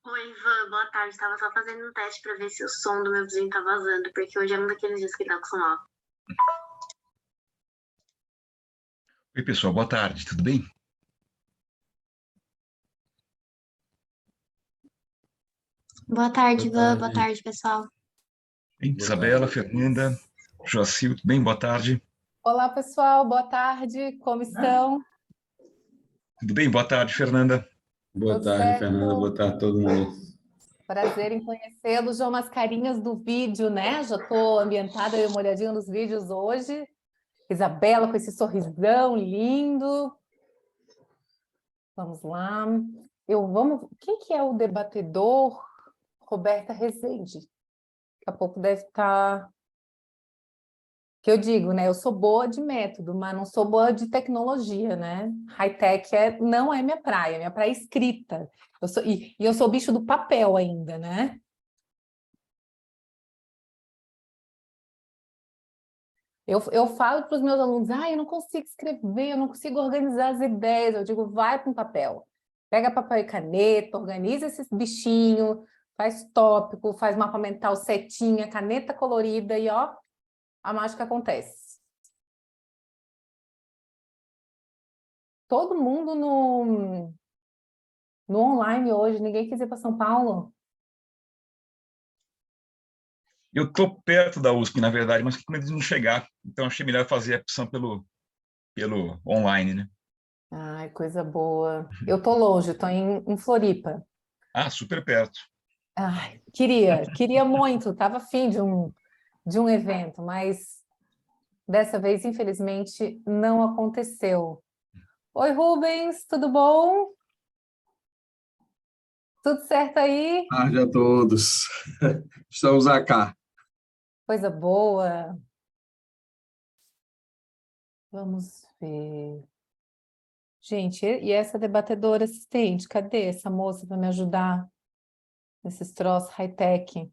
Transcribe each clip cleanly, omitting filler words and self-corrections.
Oi, Ivan, boa tarde. Estava só fazendo um teste para ver se o som do meu vizinho tá vazando, porque hoje é um daqueles dias que tá com som alto. Oi, pessoal, boa tarde, tudo bem? Boa tarde, Boa Ivan. Boa tarde. tarde, pessoal. Bem, Boa Isabela, tarde. Fernanda, Joacil, tudo bem? Boa tarde. Olá, pessoal, boa tarde, como estão? Tudo bem? Boa tarde, Fernanda. Boa Tudo tarde, Fernanda. certo? Boa tarde a todo mundo. Prazer em conhecê-los, já umas carinhas do vídeo, né? Já estou ambientada, dei uma olhadinha nos vídeos hoje. Isabela com esse sorrisão lindo. Vamos lá. Quem que é o debatedor? Roberta Rezende. Daqui a pouco deve estar... Que eu digo, né? Eu sou boa de método, mas não sou boa de tecnologia, né? High-tech não é minha praia é escrita. E eu sou bicho do papel ainda, né? Eu falo para os meus alunos, eu não consigo escrever, eu não consigo organizar as ideias. Eu digo, vai para um papel. Pega papel e caneta, organiza esses bichinhos, faz tópico, faz mapa mental, setinha, caneta colorida e ó, a mágica acontece. Todo mundo no online hoje, ninguém quis ir para São Paulo. Eu estou perto da USP, na verdade, mas com medo de não chegar, então achei melhor fazer a opção pelo online, né? Ai, coisa boa. Eu tô longe, tô em Floripa. Ah, super perto. Ai, queria muito, tava afim de um evento, mas dessa vez, infelizmente, não aconteceu. Oi, Rubens, tudo bom? Tudo certo aí? Tarde a todos. Estamos acá. Coisa boa. Vamos ver. Gente, e essa debatedora assistente? Cadê essa moça para me ajudar nesses troços high-tech?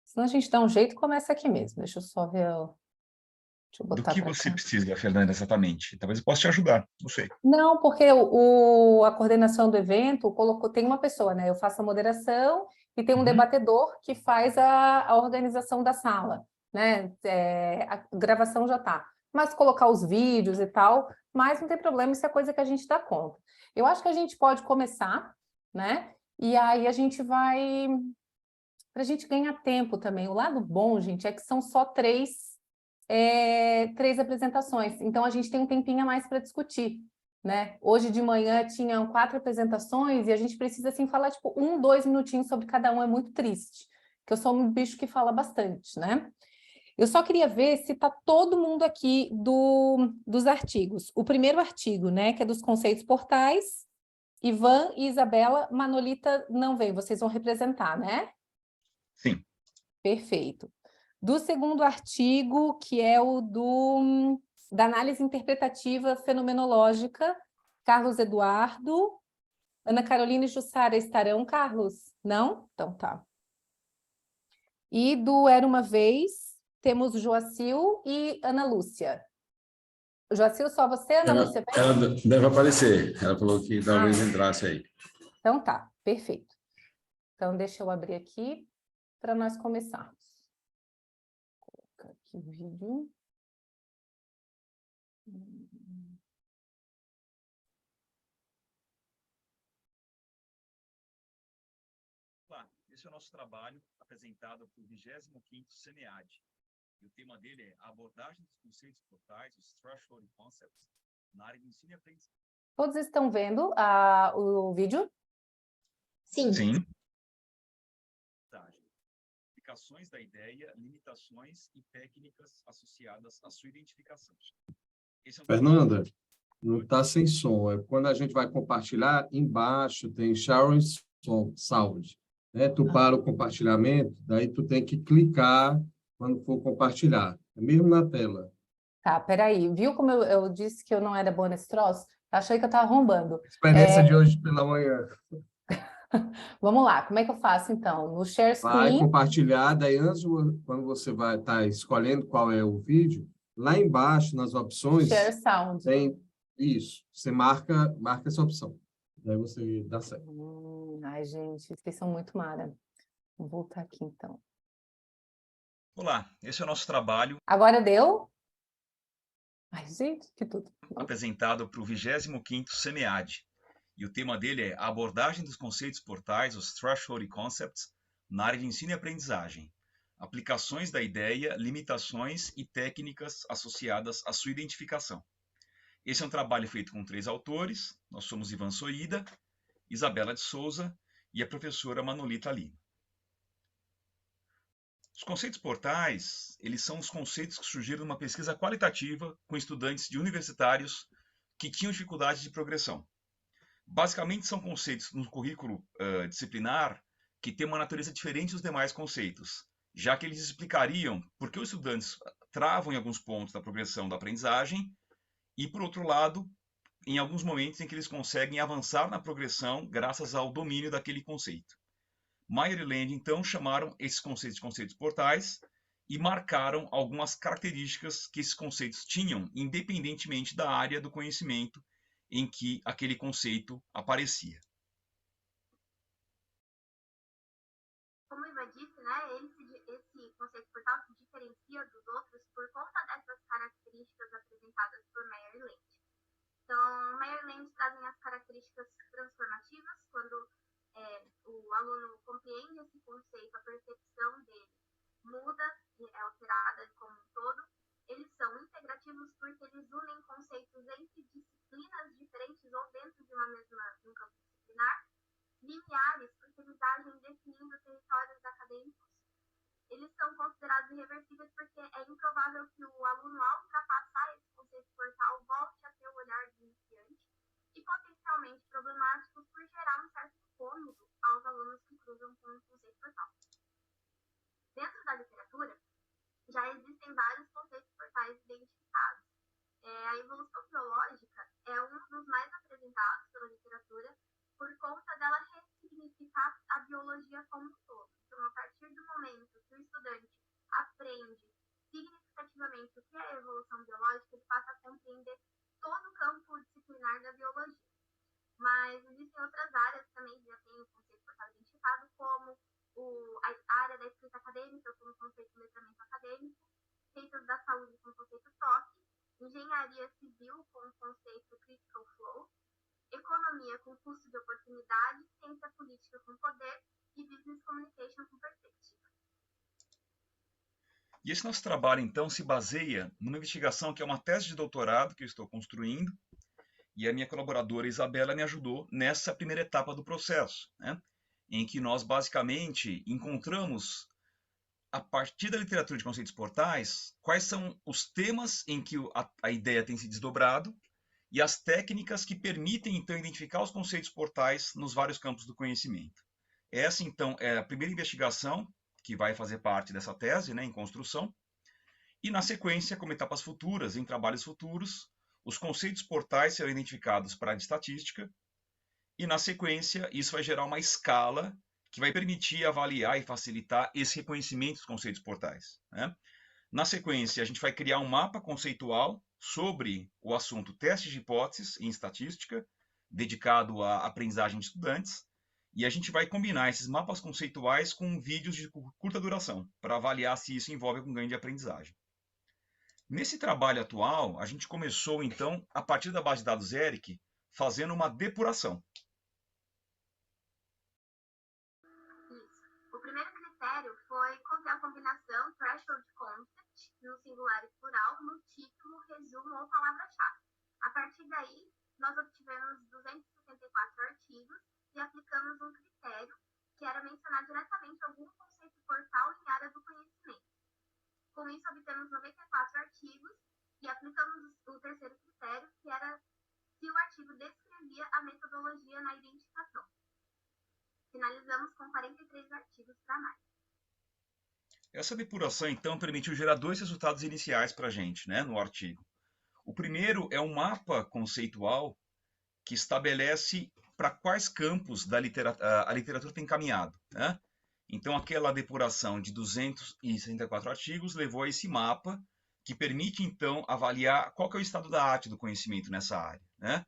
Senão a gente dá um jeito e começa aqui mesmo. Deixa eu só ver. Deixa eu Do botar que para você cá. precisa, Fernanda, exatamente? Talvez eu possa te ajudar, não sei. Não, porque a coordenação do evento tem uma pessoa, né? Eu faço a moderação e tem um debatedor que faz a organização da sala, né? A gravação já está. Mas colocar os vídeos e tal, mas não tem problema, isso é coisa que a gente dá conta. Eu acho que a gente pode começar, né? E aí a gente vai... Para a gente ganhar tempo também. O lado bom, gente, é que são só três apresentações. Então, a gente tem um tempinho a mais para discutir, né? Hoje de manhã tinham 4 apresentações e a gente precisa, assim, falar, tipo, 1, 2 minutinhos sobre cada um. É muito triste, porque eu sou um bicho que fala bastante, né? Eu só queria ver se está todo mundo aqui dos artigos. O primeiro artigo, né, que é dos conceitos portais, Ivan e Isabela, Manolita não veio, vocês vão representar, né? Sim. Perfeito. Do segundo artigo, que é o da análise interpretativa fenomenológica, Carlos Eduardo, Ana Carolina e Jussara estarão, Carlos? Não? Então tá. E do Era Uma Vez, temos Joacil e Ana Lúcia. Joacil, só você, Ana Lúcia? Ela deve aparecer. Ela falou que talvez entrasse aí. Então tá, perfeito. Então deixa eu abrir aqui para nós começarmos. Vou colocar aqui o vídeo. Olá, esse é o nosso trabalho apresentado por 25º CNEAD. E o tema dele é a abordagem dos conceitos portais, os threshold concepts, na área de ensino e aprendizagem. Todos estão vendo o vídeo? Sim. Sim. Implicações da ideia, limitações e técnicas associadas à sua identificação. Fernanda, não está sem som. É quando a gente vai compartilhar, embaixo tem sharing sound. Né? Tu para o compartilhamento, daí tu tem que clicar quando for compartilhar. É mesmo na tela. Tá, peraí. Viu como eu disse que eu não era boa nesse troço? Achei que eu estava arrombando. Experiência de hoje pela manhã. Vamos lá, como é que eu faço, então? No share Vai screen... compartilhar, daí antes, quando você vai estar escolhendo qual é o vídeo, lá embaixo, nas opções, Share sound. tem isso. Você marca essa opção. Daí você dá certo. Ai, gente, vocês são muito mara. Vou voltar aqui, então. Olá, esse é o nosso trabalho Agora deu? Ai, gente, que tudo. apresentado para o 25º SEMEAD. E o tema dele é a abordagem dos conceitos portais, os Threshold Concepts, na área de ensino e aprendizagem. Aplicações da ideia, limitações e técnicas associadas à sua identificação. Esse é um trabalho feito com 3 autores. Nós somos Ivan Soída, Isabela de Souza e a professora Manolita Lima. Os conceitos portais, eles são os conceitos que surgiram numa pesquisa qualitativa com estudantes de universitários que tinham dificuldade de progressão. Basicamente, são conceitos no currículo disciplinar que têm uma natureza diferente dos demais conceitos, já que eles explicariam por que os estudantes travam em alguns pontos da progressão da aprendizagem e, por outro lado, em alguns momentos em que eles conseguem avançar na progressão graças ao domínio daquele conceito. Meyer e Land, então, chamaram esses conceitos de conceitos portais e marcaram algumas características que esses conceitos tinham, independentemente da área do conhecimento em que aquele conceito aparecia. Como o Ivan disse, né, esse conceito portal se diferencia dos outros por conta dessas características apresentadas por Meyer e Land. Então, Meyer e Land trazem as características transformativas, quando o aluno compreende esse conceito, a percepção dele muda, é alterada como um todo. Eles são integrativos porque eles unem conceitos entre disciplinas diferentes ou dentro de um campo disciplinar. Lineares, porque eles agem definindo territórios acadêmicos. Eles são considerados irreversíveis porque é improvável que o aluno, ao ultrapassar esse conceito portal, volte a ter o olhar de iniciante. E potencialmente problemáticos por gerar um certo incômodo aos alunos que cruzam com o conceito portal. Dentro da literatura, já existem vários conceitos portais identificados. A evolução biológica é um dos mais apresentados pela literatura por conta dela ressignificar a biologia como um todo. Então, a partir do momento que o estudante aprende significativamente o que é a evolução biológica, ele passa a compreender todo o campo disciplinar da biologia. Mas existem outras áreas que também já têm o conceito portal identificado, como a área da escrita acadêmica, como o conceito de letramento acadêmico, ciências da saúde com o conceito TOC, engenharia civil com o conceito critical flow, economia com custo de oportunidade, ciência política com poder e business communication com perspectiva. E esse nosso trabalho, então, se baseia numa investigação que é uma tese de doutorado que eu estou construindo, e a minha colaboradora Isabela me ajudou nessa primeira etapa do processo, né? Em que nós basicamente encontramos, a partir da literatura de conceitos portais, quais são os temas em que a ideia tem se desdobrado e as técnicas que permitem, então, identificar os conceitos portais nos vários campos do conhecimento. Essa, então, é a primeira investigação que vai fazer parte dessa tese, né, em construção. E, na sequência, como etapas futuras, em trabalhos futuros, os conceitos portais serão identificados para a estatística e, na sequência, isso vai gerar uma escala que vai permitir avaliar e facilitar esse reconhecimento dos conceitos portais, né? Na sequência, a gente vai criar um mapa conceitual sobre o assunto testes de hipóteses em estatística, dedicado à aprendizagem de estudantes, e a gente vai combinar esses mapas conceituais com vídeos de curta duração, para avaliar se isso envolve algum ganho de aprendizagem. Nesse trabalho atual, a gente começou, então, a partir da base de dados ERIC, fazendo uma depuração. Isso. O primeiro critério foi conter a combinação threshold concept, no singular e plural, no título, resumo ou palavra-chave. A partir daí, nós obtivemos 264 artigos e aplicamos um critério que era mencionar diretamente algum conceito portal em área do conhecimento. Com isso, obtemos 94 artigos e aplicamos o terceiro critério, que era se o artigo descrevia a metodologia na identificação. Finalizamos com 43 artigos para mais. Essa depuração, então, permitiu gerar 2 resultados iniciais para a gente, né, no artigo. O primeiro é um mapa conceitual que estabelece para quais campos a literatura tem caminhado, né? Então, aquela depuração de 264 artigos levou a esse mapa, que permite, então, avaliar qual que é o estado da arte do conhecimento nessa área, né?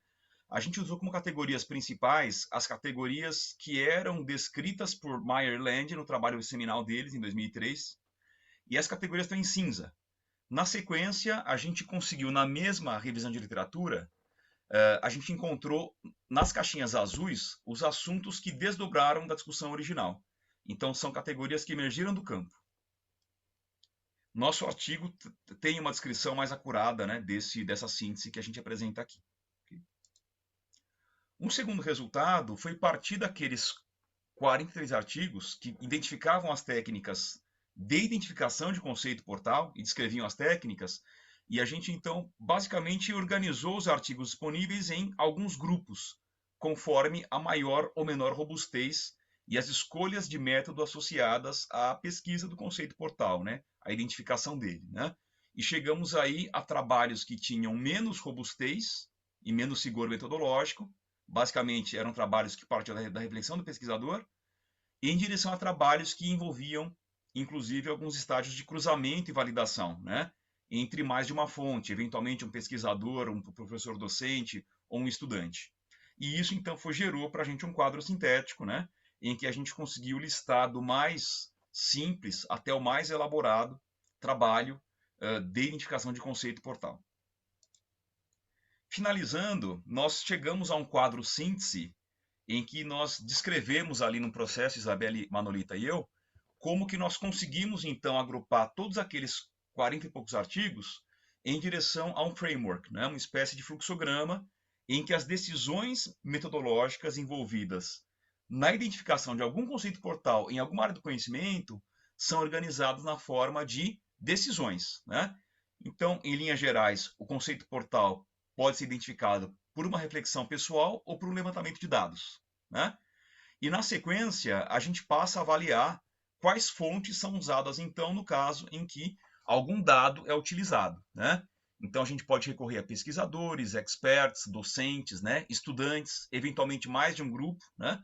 a gente usou como categorias principais as categorias que eram descritas por Meyer Land no trabalho seminal deles, em 2003, e as categorias estão em cinza. Na sequência, a gente conseguiu, na mesma revisão de literatura, a gente encontrou nas caixinhas azuis os assuntos que desdobraram da discussão original. Então, são categorias que emergiram do campo. Nosso artigo tem uma descrição mais acurada, né, dessa síntese que a gente apresenta aqui. Um segundo resultado foi partir daqueles 43 artigos que identificavam as técnicas de identificação de conceito portal e descreviam as técnicas, e a gente, então, basicamente organizou os artigos disponíveis em alguns grupos, conforme a maior ou menor robustez e as escolhas de método associadas à pesquisa do conceito portal, né? A identificação dele, né? E chegamos aí a trabalhos que tinham menos robustez e menos rigor metodológico, basicamente eram trabalhos que partiam da reflexão do pesquisador, em direção a trabalhos que envolviam, inclusive, alguns estágios de cruzamento e validação, né? Entre mais de uma fonte, eventualmente um pesquisador, um professor docente ou um estudante. E isso, então, gerou para a gente um quadro sintético, né? Em que a gente conseguiu listar do mais simples até o mais elaborado trabalho de identificação de conceito portal. Finalizando, nós chegamos a um quadro síntese em que nós descrevemos ali no processo, Isabelle Manolita e eu, como que nós conseguimos, então, agrupar todos aqueles 40 e poucos artigos em direção a um framework, né? Uma espécie de fluxograma em que as decisões metodológicas envolvidas na identificação de algum conceito portal em alguma área do conhecimento são organizadas na forma de decisões, né? Então, em linhas gerais, o conceito portal pode ser identificado por uma reflexão pessoal ou por um levantamento de dados, né? E na sequência, a gente passa a avaliar quais fontes são usadas, então, no caso em que algum dado é utilizado, né? Então, a gente pode recorrer a pesquisadores, experts, docentes, né? Estudantes, eventualmente mais de um grupo, né?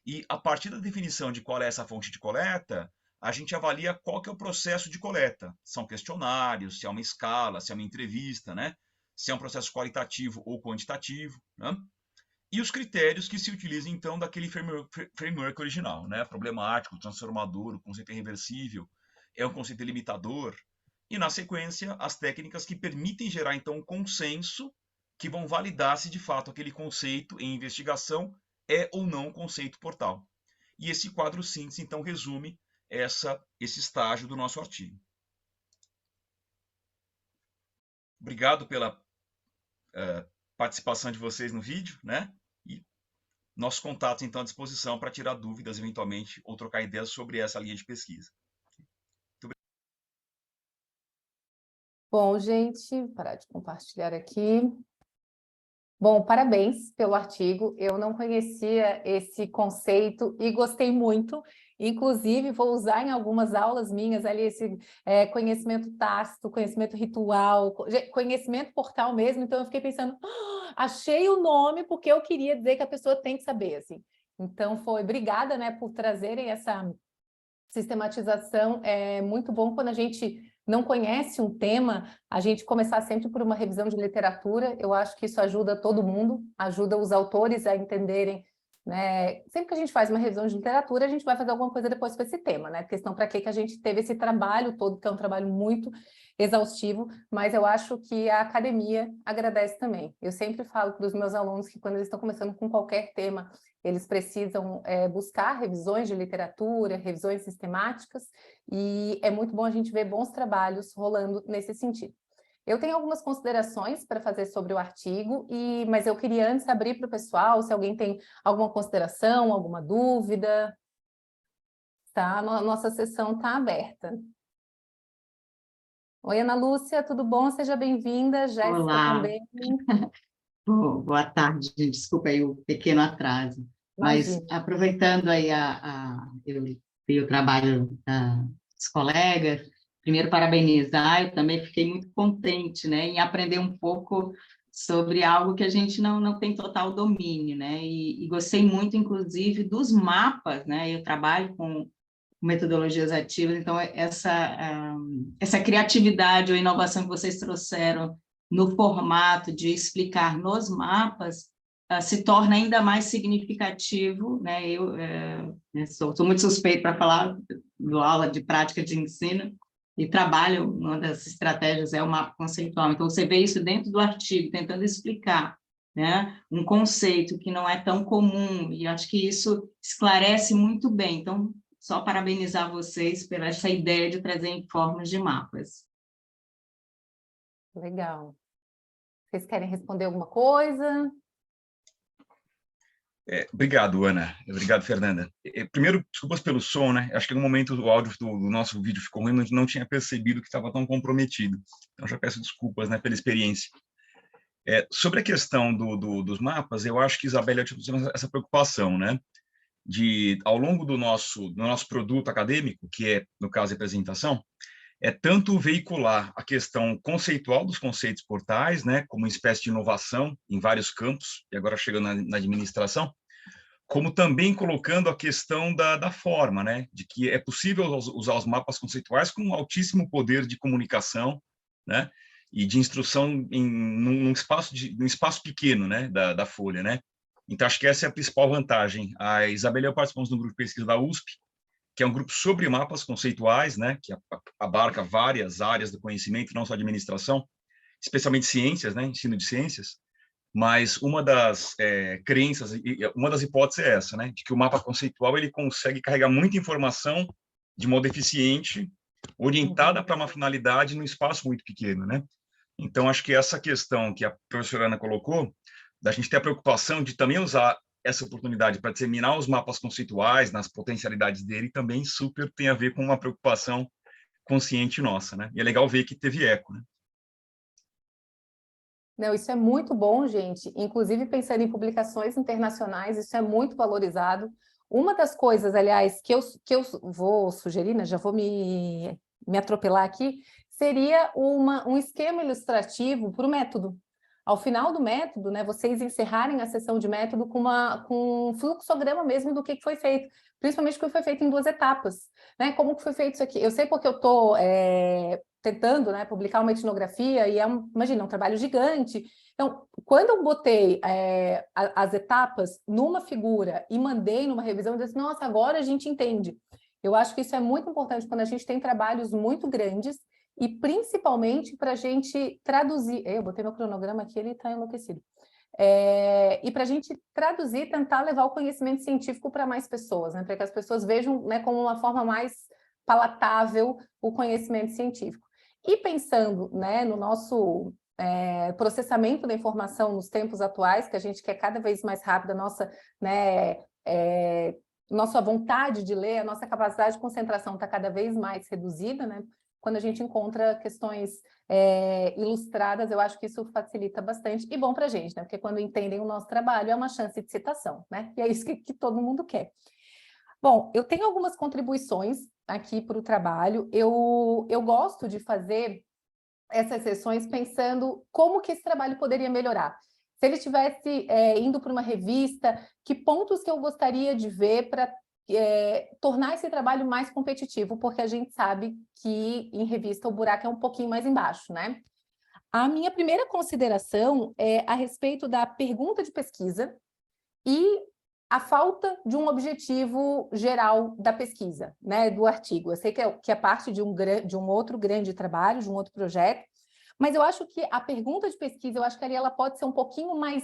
E a partir da definição de qual é essa fonte de coleta, a gente avalia qual que é o processo de coleta. São questionários, se é uma escala, se é uma entrevista, né? Se é um processo qualitativo ou quantitativo, né? E os critérios que se utilizam, então, daquele framework original, né? Problemático, transformador, o conceito irreversível, é um conceito limitador. E, na sequência, as técnicas que permitem gerar, então, um consenso que vão validar se, de fato, aquele conceito em investigação é ou não um conceito portal. E esse quadro síntese, então, resume esse estágio do nosso artigo. Obrigado pela participação de vocês no vídeo, né? E nossos contatos, então, à disposição para tirar dúvidas, eventualmente, ou trocar ideias sobre essa linha de pesquisa. Bom, gente, parar de compartilhar aqui. Bom, parabéns pelo artigo. Eu não conhecia esse conceito e gostei muito. Inclusive, vou usar em algumas aulas minhas ali esse conhecimento tácito, conhecimento ritual, conhecimento portal mesmo. Então, eu fiquei pensando, achei o nome porque eu queria dizer que a pessoa tem que saber, assim. Então, obrigada, né, por trazerem essa sistematização. É muito bom quando a gente não conhece um tema, a gente começar sempre por uma revisão de literatura. Eu acho que isso ajuda todo mundo, ajuda os autores a entenderem, né? Sempre que a gente faz uma revisão de literatura, a gente vai fazer alguma coisa depois com esse tema, né? Porque senão, para que a gente teve esse trabalho todo, que é um trabalho muito exaustivo, mas eu acho que a academia agradece também. Eu sempre falo para os meus alunos que quando eles estão começando com qualquer tema, eles precisam buscar revisões de literatura, revisões sistemáticas, e é muito bom a gente ver bons trabalhos rolando nesse sentido. Eu tenho algumas considerações para fazer sobre o artigo, mas eu queria antes abrir para o pessoal, se alguém tem alguma consideração, alguma dúvida. Tá? Nossa sessão está aberta. Oi, Ana Lúcia, tudo bom? Seja bem-vinda. Jéssica também. Boa tarde, desculpa aí o pequeno atraso. Mas Imagina. aproveitando aí eu vi o trabalho dos colegas, primeiro parabenizar, eu também fiquei muito contente, né, em aprender um pouco sobre algo que a gente não tem total domínio, né, e gostei muito, inclusive, dos mapas, né, eu trabalho com metodologias ativas, então essa criatividade ou inovação que vocês trouxeram no formato de explicar nos mapas se torna ainda mais significativo, né? Eu sou muito suspeito para falar, dou aula de prática de ensino e trabalho, uma das estratégias é o mapa conceitual. Então, você vê isso dentro do artigo, tentando explicar, né, um conceito que não é tão comum, e acho que isso esclarece muito bem. Então, só parabenizar vocês pela essa ideia de trazer em formas de mapas. Legal. Vocês querem responder alguma coisa? Obrigado, Ana. Obrigado, Fernanda. Primeiro, desculpas pelo som, né? Acho que no momento o áudio do nosso vídeo ficou ruim, não tinha percebido que estava tão comprometido. Então, já peço desculpas, né, pela experiência. Sobre a questão dos mapas, eu acho que Isabela tinha essa preocupação, né? Ao longo do nosso produto acadêmico, que é, no caso, a apresentação, tanto veicular a questão conceitual dos conceitos portais, né, como uma espécie de inovação em vários campos, e agora chegando na administração, como também colocando a questão da forma, né, de que é possível usar os mapas conceituais com um altíssimo poder de comunicação, né, e de instrução num espaço pequeno, né, da folha, né. Então, acho que essa é a principal vantagem. A Isabela e eu participamos do grupo de pesquisa da USP, que é um grupo sobre mapas conceituais, né, que abarca várias áreas do conhecimento, não só administração, especialmente ciências, né, ensino de ciências, mas uma das crenças, uma das hipóteses é essa, né, de que o mapa conceitual ele consegue carregar muita informação de modo eficiente, orientada para uma finalidade num espaço muito pequeno, né. Então, acho que essa questão que a professora Ana colocou, da gente ter a preocupação de também usar essa oportunidade para disseminar os mapas conceituais nas potencialidades dele também super tem a ver com uma preocupação consciente nossa, né? E é legal ver que teve eco, né? Não, isso é muito bom, gente. Inclusive, pensando em publicações internacionais, isso é muito valorizado. Uma das coisas, aliás, que eu vou sugerir, né, já vou me atropelar aqui, seria um esquema ilustrativo para o método. Ao final do método, né, vocês encerrarem a sessão de método com um fluxograma mesmo do que foi feito, principalmente o que foi feito em 2 etapas, né? Como que foi feito isso aqui? Eu sei porque eu estou tentando, né, publicar uma etnografia e imagina, um trabalho gigante. Então, quando eu botei as etapas numa figura e mandei numa revisão, eu disse, nossa, agora a gente entende. Eu acho que isso é muito importante quando a gente tem trabalhos muito grandes e principalmente para a gente traduzir. Eu botei meu cronograma aqui, ele está enlouquecido. E para a gente traduzir, tentar levar o conhecimento científico para mais pessoas, né? Para que as pessoas vejam, né, como uma forma mais palatável o conhecimento científico. E pensando, né, no nosso processamento da informação nos tempos atuais, que a gente quer cada vez mais rápido, a nossa, né, nossa vontade de ler, a nossa capacidade de concentração está cada vez mais reduzida, né? Quando a gente encontra questões ilustradas, eu acho que isso facilita bastante e bom para a gente, né? Porque quando entendem o nosso trabalho, é uma chance de citação, né? E é isso que todo mundo quer. Bom, eu tenho algumas contribuições aqui para o trabalho. Eu gosto de fazer essas sessões pensando como que esse trabalho poderia melhorar. Se ele estivesse indo para uma revista, que pontos que eu gostaria de ver para tornar esse trabalho mais competitivo, porque a gente sabe que em revista o buraco é um pouquinho mais embaixo, né? A minha primeira consideração é a respeito da pergunta de pesquisa e a falta de um objetivo geral da pesquisa, né, do artigo. Eu sei que é parte de um outro grande trabalho, de um outro projeto, mas eu acho que a pergunta de pesquisa, eu acho que ali ela pode ser um pouquinho mais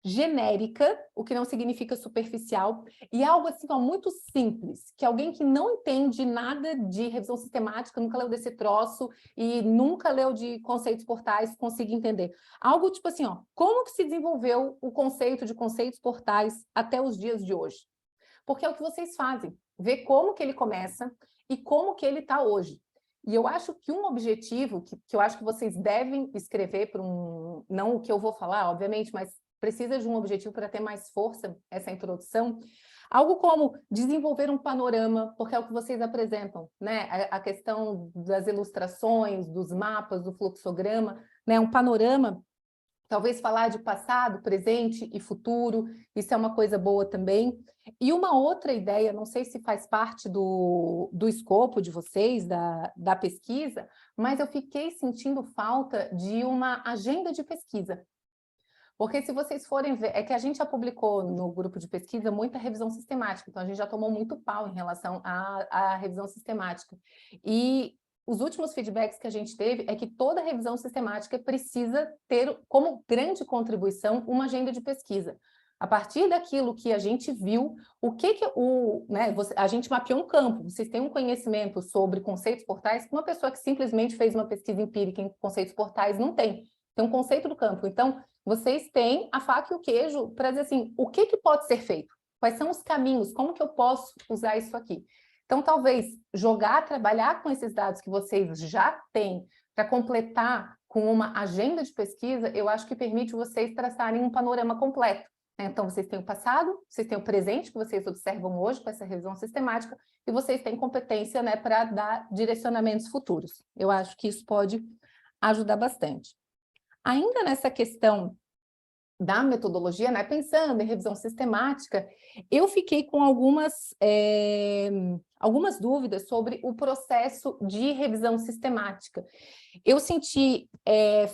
genérica, o que não significa superficial, e algo assim, ó, muito simples, que alguém que não entende nada de revisão sistemática, nunca leu desse troço e nunca leu de conceitos portais, consiga entender. Algo tipo assim, ó, como que se desenvolveu o conceito de conceitos portais até os dias de hoje? Porque é o que vocês fazem, ver como que ele começa e como que ele está hoje. E eu acho que um objetivo que eu acho que vocês devem escrever para não o que eu vou falar, obviamente, mas precisa de um objetivo para ter mais força essa introdução, algo como desenvolver um panorama, porque é o que vocês apresentam, né? A questão das ilustrações, dos mapas, do fluxograma, né? Um panorama, talvez falar de passado, presente e futuro, isso é uma coisa boa também. E uma outra ideia, não sei se faz parte do escopo de vocês, da pesquisa, mas eu fiquei sentindo falta de uma agenda de pesquisa. Porque se vocês forem ver, é que a gente já publicou no grupo de pesquisa muita revisão sistemática, então a gente já tomou muito pau em relação à revisão sistemática. E os últimos feedbacks que a gente teve é que toda revisão sistemática precisa ter como grande contribuição uma agenda de pesquisa. A partir daquilo que a gente viu, a gente mapeou um campo, vocês têm um conhecimento sobre conceitos portais que uma pessoa que simplesmente fez uma pesquisa empírica em conceitos portais não tem. Tem um conceito do campo. Então, vocês têm a faca e o queijo para dizer assim, o que pode ser feito? Quais são os caminhos? Como que eu posso usar isso aqui? Então, talvez trabalhar com esses dados que vocês já têm para completar com uma agenda de pesquisa, eu acho que permite vocês traçarem um panorama completo. Então, vocês têm o passado, vocês têm o presente, que vocês observam hoje com essa revisão sistemática, e vocês têm competência, né, para dar direcionamentos futuros. Eu acho que isso pode ajudar bastante. Ainda nessa questão da metodologia, né, pensando em revisão sistemática, eu fiquei com algumas dúvidas sobre o processo de revisão sistemática. Eu senti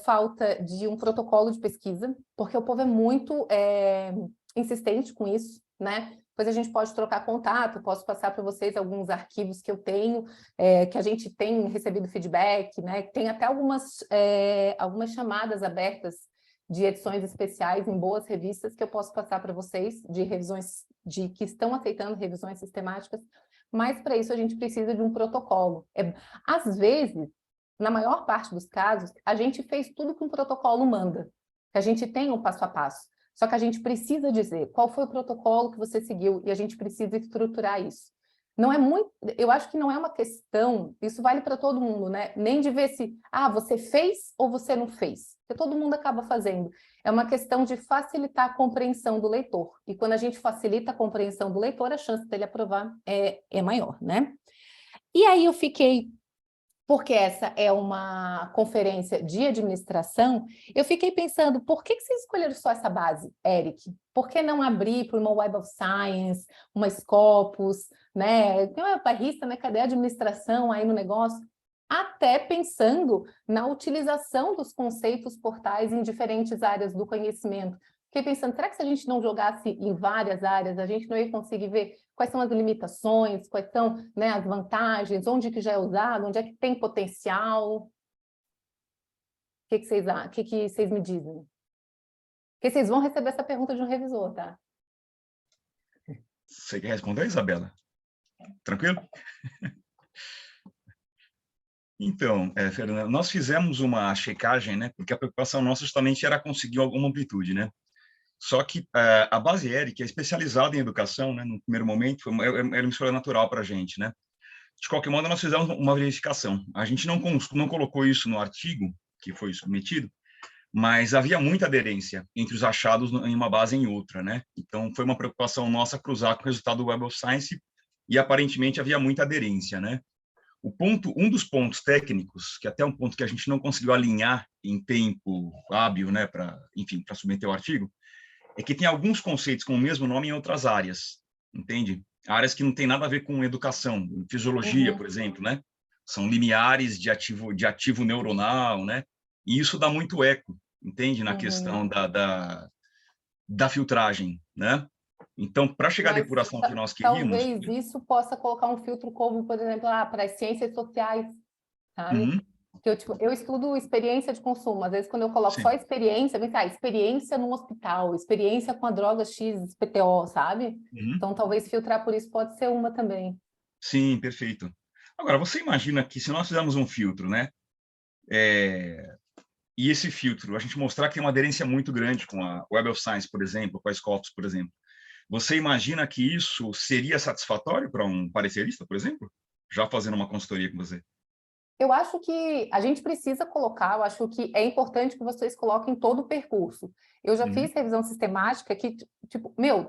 falta de um protocolo de pesquisa, porque o povo é muito insistente com isso, né? Depois a gente pode trocar contato, posso passar para vocês alguns arquivos que eu tenho, que a gente tem recebido feedback, né? Tem até algumas chamadas abertas de edições especiais em boas revistas que eu posso passar para vocês, de revisões que estão aceitando revisões sistemáticas, mas para isso a gente precisa de um protocolo. Às vezes, na maior parte dos casos, a gente fez tudo que um protocolo manda, que a gente tem um passo a passo, só que a gente precisa dizer qual foi o protocolo que você seguiu e a gente precisa estruturar isso. Não é muito, eu acho que não é uma questão, isso vale para todo mundo, né? Nem de ver se, você fez ou você não fez, porque todo mundo acaba fazendo. É uma questão de facilitar a compreensão do leitor. E quando a gente facilita a compreensão do leitor, a chance dele aprovar é maior, né? E aí eu fiquei, porque essa é uma conferência de administração, eu fiquei pensando, por que vocês escolheram só essa base, Eric? Por que não abrir para uma Web of Science, uma Scopus, né? Tem uma barrista, né? Cadê a administração aí no negócio? Até pensando na utilização dos conceitos portais em diferentes áreas do conhecimento. Fiquei pensando, será que se a gente não jogasse em várias áreas, a gente não ia conseguir ver quais são as limitações, quais são, né, as vantagens, onde que já é usado, onde é que tem potencial? O que vocês me dizem? Porque vocês vão receber essa pergunta de um revisor, tá? Você quer responder, Isabela? Tranquilo? Então, Fernanda, nós fizemos uma checagem, né? Porque a preocupação nossa justamente era conseguir alguma amplitude, né? Só que a base ERIC é especializada em educação, né? No primeiro momento, era uma escolha natural para a gente, né? De qualquer modo, nós fizemos uma verificação. A gente não colocou isso no artigo que foi submetido, mas havia muita aderência entre os achados em uma base e em outra, né? Então, foi uma preocupação nossa cruzar com o resultado do Web of Science e, aparentemente, havia muita aderência, né? Um dos pontos técnicos, que até um ponto que a gente não conseguiu alinhar em tempo hábil, né, para submeter o artigo, é que tem alguns conceitos com o mesmo nome em outras áreas, entende? Áreas que não tem nada a ver com educação, fisiologia, por exemplo, né? São limiares de ativo neuronal, né? E isso dá muito eco, entende? Na questão da filtragem, né? Então, para chegar à depuração que nós queríamos... Talvez isso possa colocar um filtro como, por exemplo, para as ciências sociais, sabe? Que eu estudo experiência de consumo. Às vezes, quando eu coloco só experiência, vem cá, experiência num hospital, experiência com a droga X, PTO, sabe? Então, talvez filtrar por isso pode ser uma também. Sim, perfeito. Agora, você imagina que se nós fizermos um filtro, né? E esse filtro, a gente mostrar que tem uma aderência muito grande com a Web of Science, por exemplo, com a Scopus, por exemplo. Você imagina que isso seria satisfatório para um parecerista, por exemplo? Já fazendo uma consultoria com você? Eu acho que a gente precisa colocar, eu acho que é importante que vocês coloquem todo o percurso. Eu já fiz revisão sistemática que,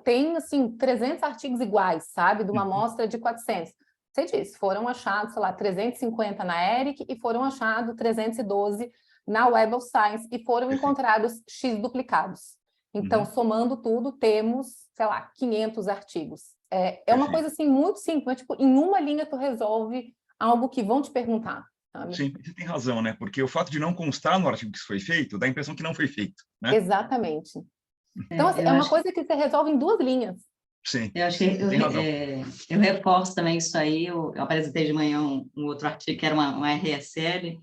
tem, assim, 300 artigos iguais, sabe? De uma amostra de 400. Você disse, foram achados, sei lá, 350 na ERIC e foram achados 312 na Web of Science e foram encontrados X duplicados. Então, somando tudo, temos, sei lá, 500 artigos. É uma coisa, assim, muito simples, mas, em uma linha tu resolve algo que vão te perguntar. sabe? Sim, você tem razão, né? Porque o fato de não constar no artigo que isso foi feito, dá a impressão que não foi feito, né? Exatamente. Então, assim, Eu é uma acho que coisa que você resolve em 2 linhas. Sim, Eu acho que você tem razão. eu reforço também isso aí. Eu apresentei de manhã um outro artigo que era uma RSL,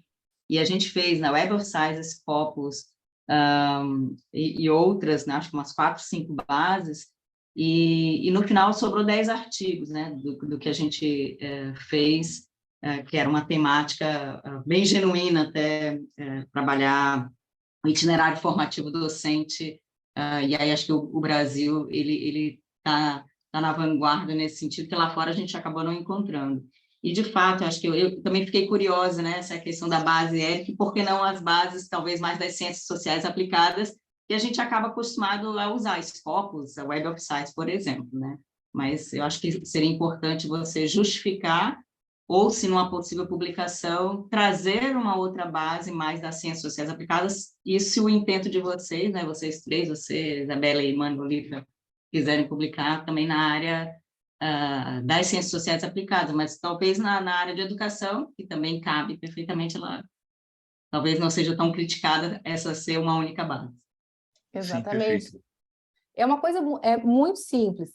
e a gente fez na Web of Science, Scopus, e outras, né, acho que umas 4, 5 bases, e no final sobrou 10 artigos, né, do que a gente fez, que era uma temática bem genuína até, trabalhar o itinerário formativo docente, e aí acho que o Brasil, ele tá na vanguarda nesse sentido, que lá fora a gente acabou não encontrando. E, de fato, acho que eu também fiquei curiosa, né, essa questão da base ERIC, por que não as bases, talvez, mais das ciências sociais aplicadas, que a gente acaba acostumado a usar, Scopus, a Web of Science, por exemplo, né? Mas eu acho que seria importante você justificar, ou, se numa possível publicação, trazer uma outra base mais das ciências sociais aplicadas, e se o intento de vocês, né, vocês três, você, Isabela e Mano Olivia, quiserem publicar também na área das ciências sociais aplicadas, mas talvez na área de educação, que também cabe perfeitamente lá. Talvez não seja tão criticada essa ser uma única base. Sim, Exatamente. perfeito. É uma coisa muito simples.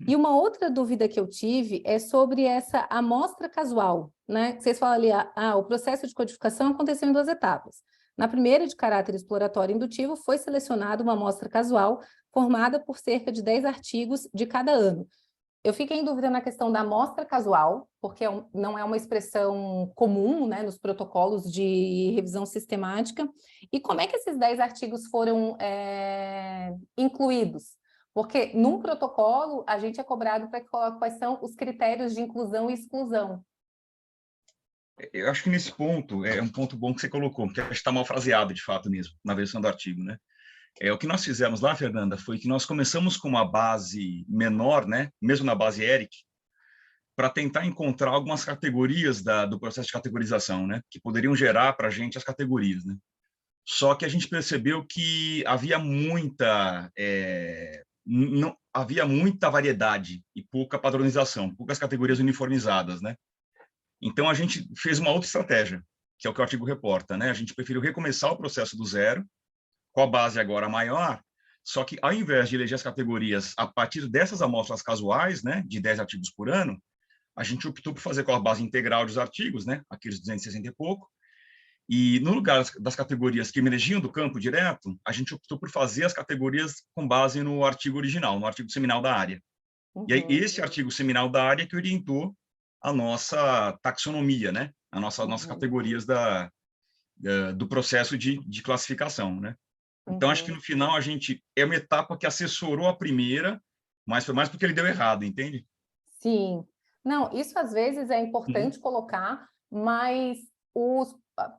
E uma outra dúvida que eu tive é sobre essa amostra casual, né? Vocês falam ali, o processo de codificação aconteceu em 2 etapas. Na primeira, de caráter exploratório e indutivo, foi selecionada uma amostra casual formada por cerca de 10 artigos de cada ano. Eu fiquei em dúvida na questão da amostra casual, porque não é uma expressão comum, né, nos protocolos de revisão sistemática. E como é que esses 10 artigos foram incluídos? Porque num protocolo a gente é cobrado para que coloque quais são os critérios de inclusão e exclusão. Eu acho que nesse ponto, é um ponto bom que você colocou, que está mal fraseado, de fato mesmo, na versão do artigo, né? O que nós fizemos lá, Fernanda, foi que nós começamos com uma base menor, né? Mesmo na base ERIC, para tentar encontrar algumas categorias do processo de categorização, né? Que poderiam gerar para a gente as categorias, né? Só que a gente percebeu que havia não havia muita variedade e pouca padronização, poucas categorias uniformizadas, né? Então a gente fez uma outra estratégia, que é o que o artigo reporta, né? A gente preferiu recomeçar o processo do zero, com a base agora maior, só que ao invés de eleger as categorias a partir dessas amostras casuais, né, de 10 artigos por ano, a gente optou por fazer com a base integral dos artigos, né, aqueles 260 e pouco, e no lugar das categorias que emergiam do campo direto, a gente optou por fazer as categorias com base no artigo original, no artigo seminal da área. E aí, esse artigo seminal da área que orientou a nossa taxonomia, né, nossas categorias do processo de classificação, né? Então, acho que no final a gente é uma etapa que assessorou a primeira, mas foi mais porque ele deu errado, entende? Sim. Não, isso às vezes é importante colocar, mas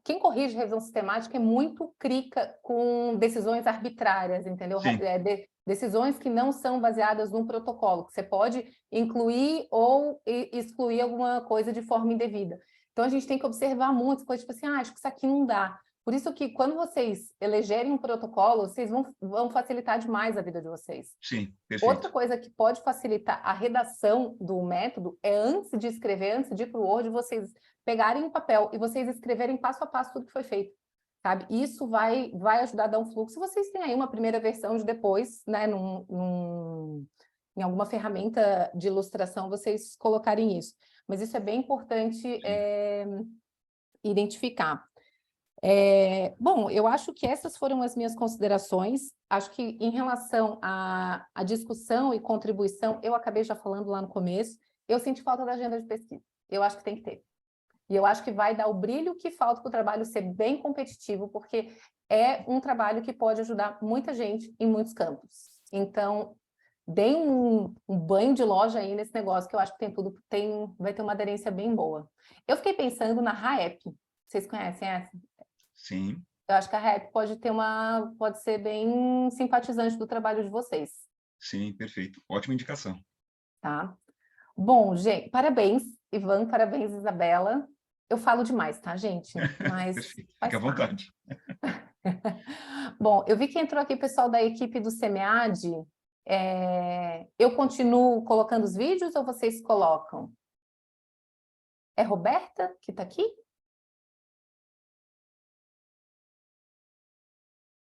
quem corrige revisão sistemática é muito crica com decisões arbitrárias, entendeu? Sim, Decisões que não são baseadas num protocolo, que você pode incluir ou excluir alguma coisa de forma indevida. Então, a gente tem que observar muito, coisas tipo assim, acho que isso aqui não dá. Por isso que, quando vocês elegerem um protocolo, vocês vão facilitar demais a vida de vocês. sim, Outra perfeito. coisa que pode facilitar a redação do método é, antes de escrever, antes de ir para o Word, vocês pegarem um papel e vocês escreverem passo a passo tudo que foi feito, sabe? Isso vai ajudar a dar um fluxo. Vocês têm aí uma primeira versão de depois, né, em alguma ferramenta de ilustração, vocês colocarem isso. Mas isso é bem importante identificar. Bom, eu acho que essas foram as minhas considerações. Acho que em relação à discussão e contribuição, eu acabei já falando lá no começo, eu senti falta da agenda de pesquisa. Eu acho que tem que ter. E eu acho que vai dar o brilho que falta para o trabalho ser bem competitivo, porque é um trabalho que pode ajudar muita gente em muitos campos. Então, deem um banho de loja aí nesse negócio, que eu acho que vai ter uma aderência bem boa. Eu fiquei pensando na RAEP. Vocês conhecem essa? Sim, Eu acho que a RAEP pode ser bem simpatizante do trabalho de vocês, sim, perfeito. Ótima indicação. tá? Bom, gente, parabéns, Ivan, parabéns, Isabela. Eu falo demais, tá, gente? Mas Perfeito. Fica faz à parte. vontade. Bom, eu vi que entrou aqui o pessoal da equipe do SEMEAD. Eu continuo colocando os vídeos ou vocês colocam? É Roberta que está aqui?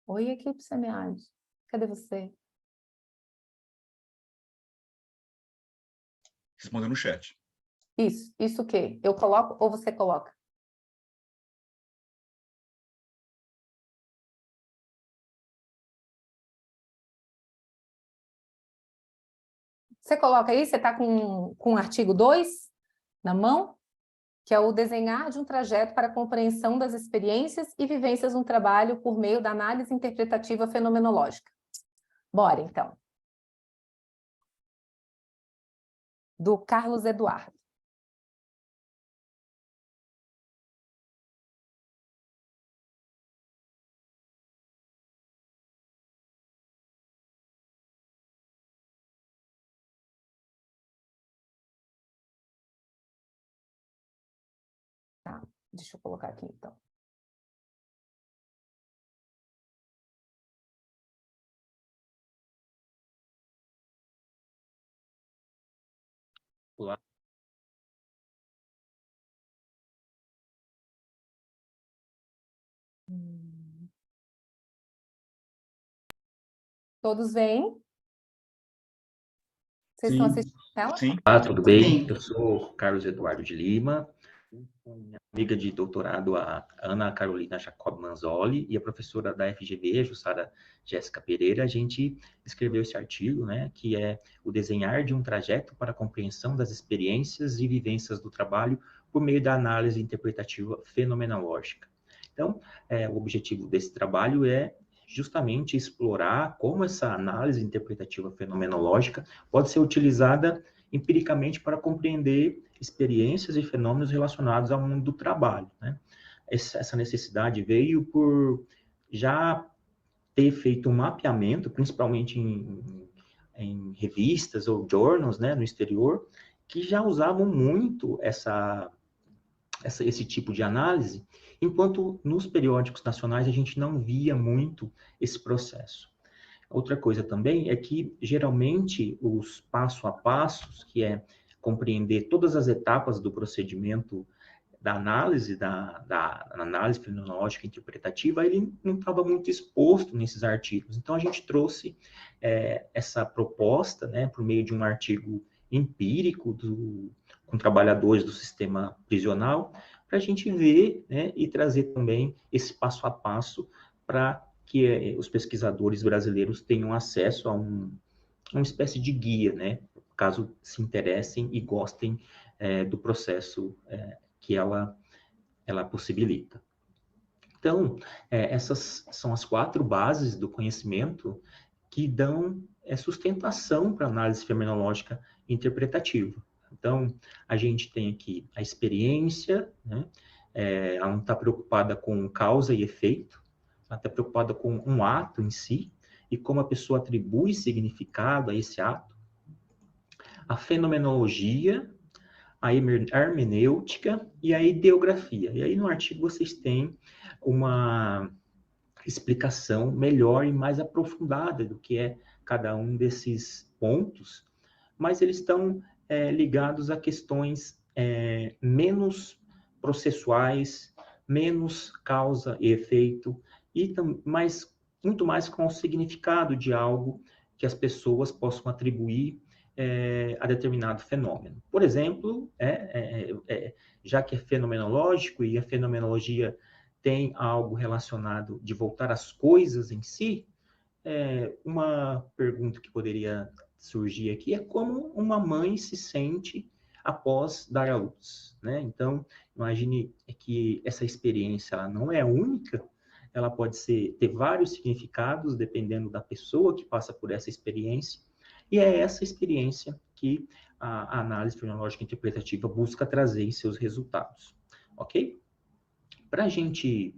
Oi, equipe SEMEAD. Cadê você? Respondeu no chat. Isso o quê? Eu coloco ou você coloca? Você coloca aí, você está com o artigo 2 na mão, que é o desenhar de um trajeto para a compreensão das experiências e vivências no trabalho por meio da análise interpretativa fenomenológica. Bora, então. Do Carlos Eduardo. Tá, deixa eu colocar aqui, então. Olá. Todos veem? Vocês estão assistindo a tela? Sim. Olá, tudo bem? Sim. Eu sou Carlos Eduardo de Lima, minha amiga de doutorado, a Ana Carolina Jacob Manzoli, e a professora da FGV, a Jussara Jéssica Pereira. A gente escreveu esse artigo, né, que é o desenhar de um trajeto para a compreensão das experiências e vivências do trabalho por meio da análise interpretativa fenomenológica. Então, o objetivo desse trabalho é justamente explorar como essa análise interpretativa fenomenológica pode ser utilizada empiricamente para compreender experiências e fenômenos relacionados ao mundo do trabalho, né? Essa necessidade veio por já ter feito um mapeamento, principalmente em revistas ou journals, né, no exterior, que já usavam muito esse tipo de análise, enquanto nos periódicos nacionais a gente não via muito esse processo. Outra coisa também é que, geralmente, os passo a passos, que é compreender todas as etapas do procedimento da análise, da análise fenomenológica interpretativa, ele não estava muito exposto nesses artigos. Então, a gente trouxe essa proposta, né, por meio de um artigo empírico com trabalhadores do sistema prisional, para a gente ver, né, e trazer também esse passo a passo para que os pesquisadores brasileiros tenham acesso a uma espécie de guia, né, caso se interessem e gostem do processo que ela possibilita. Então, essas são as 4 bases do conhecimento que dão sustentação para a análise fenomenológica interpretativa. Então, a gente tem aqui a experiência, né? Ela não está preocupada com causa e efeito, ela está preocupada com um ato em si e como a pessoa atribui significado a esse ato. A fenomenologia, a hermenêutica e a ideografia. E aí no artigo vocês têm uma explicação melhor e mais aprofundada do que é cada um desses pontos, mas eles estão ligados a questões menos processuais, menos causa e efeito, e muito mais com o significado de algo que as pessoas possam atribuir a determinado fenômeno. Por exemplo, já que é fenomenológico e a fenomenologia tem algo relacionado de voltar às coisas em si, uma pergunta que poderia surgir aqui é como uma mãe se sente após dar à luz, né? Então, imagine que essa experiência ela não é única, ela pode ter vários significados dependendo da pessoa que passa por essa experiência, e é essa experiência que a análise fenomenológica interpretativa busca trazer em seus resultados, ok? Para a gente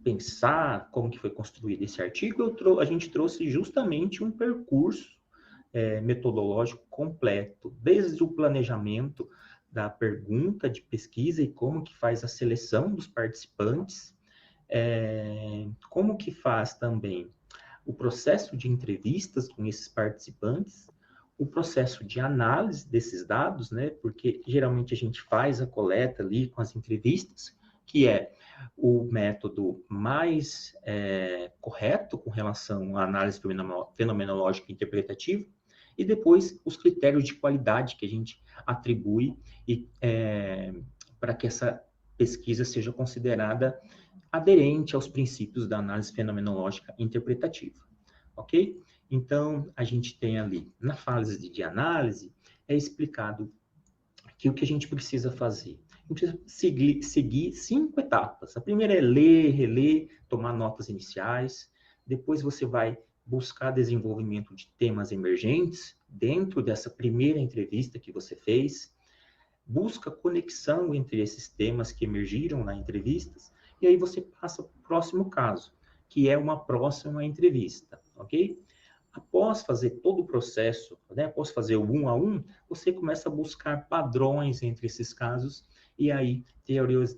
pensar como que foi construído esse artigo, a gente trouxe justamente um percurso metodológico completo, desde o planejamento da pergunta de pesquisa e como que faz a seleção dos participantes, como que faz também o processo de entrevistas com esses participantes, o processo de análise desses dados, né, porque geralmente a gente faz a coleta ali com as entrevistas, que é o método mais correto com relação à análise fenomenológica e interpretativa, e depois os critérios de qualidade que a gente atribui para que essa pesquisa seja considerada aderente aos princípios da análise fenomenológica interpretativa, ok? Então, a gente tem ali, na fase de análise, é explicado que o que a gente precisa fazer. A gente precisa seguir 5 etapas. A primeira é ler, reler, tomar notas iniciais. Depois você vai buscar desenvolvimento de temas emergentes dentro dessa primeira entrevista que você fez. Busca conexão entre esses temas que emergiram na entrevista. E aí você passa para o próximo caso, que é uma próxima entrevista, ok? Após fazer todo o processo, né, após fazer o 1 a 1, você começa a buscar padrões entre esses casos e aí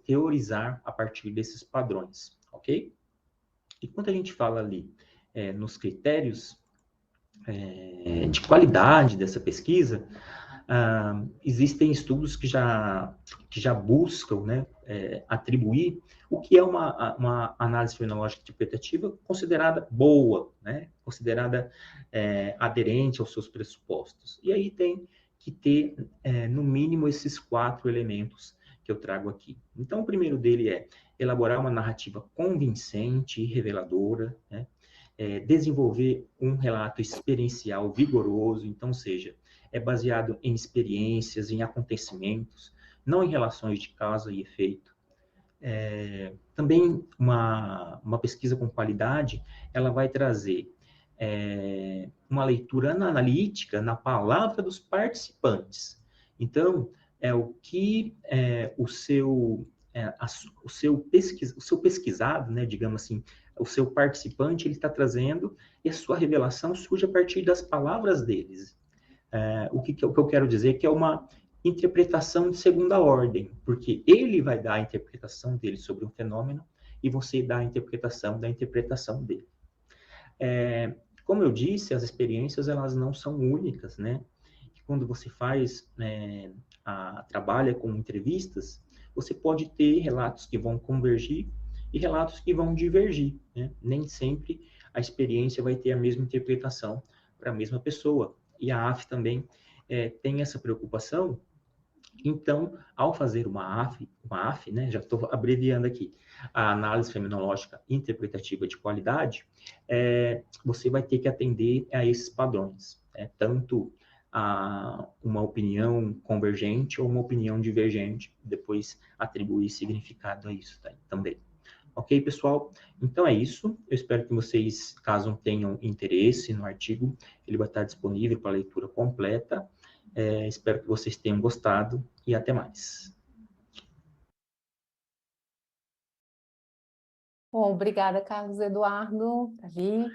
teorizar a partir desses padrões, ok? E quando a gente fala ali nos critérios de qualidade dessa pesquisa, existem estudos que já buscam, né, atribuir o que é uma análise fenomenológica interpretativa considerada boa, né, considerada aderente aos seus pressupostos. E aí tem que ter, no mínimo, esses 4 elementos que eu trago aqui. Então, o primeiro dele é elaborar uma narrativa convincente e reveladora, né, desenvolver um relato experiencial vigoroso, então, seja, é baseado em experiências, em acontecimentos, não em relações de causa e efeito. Também uma pesquisa com qualidade, ela vai trazer uma leitura analítica na palavra dos participantes. Então, é o que o seu pesquisado, né, digamos assim, o seu participante, ele está trazendo, e a sua revelação surge a partir das palavras deles. O que eu quero dizer que é uma interpretação de segunda ordem, porque ele vai dar a interpretação dele sobre um fenômeno e você dá a interpretação da interpretação dele. Como eu disse, as experiências elas não são únicas, né? Quando você trabalha com entrevistas, você pode ter relatos que vão convergir e relatos que vão divergir, né? Nem sempre a experiência vai ter a mesma interpretação para a mesma pessoa. E a AF também tem essa preocupação. Então, ao fazer uma AF, né, já estou abreviando aqui, a análise fenomenológica interpretativa de qualidade, você vai ter que atender a esses padrões, né? Tanto uma opinião convergente ou uma opinião divergente, depois atribuir significado a isso, tá? Também. Ok, pessoal? Então é isso. Eu espero que vocês, caso tenham interesse no artigo, ele vai estar disponível para leitura completa. Espero que vocês tenham gostado e até mais. Bom, obrigada, Carlos Eduardo, Davi.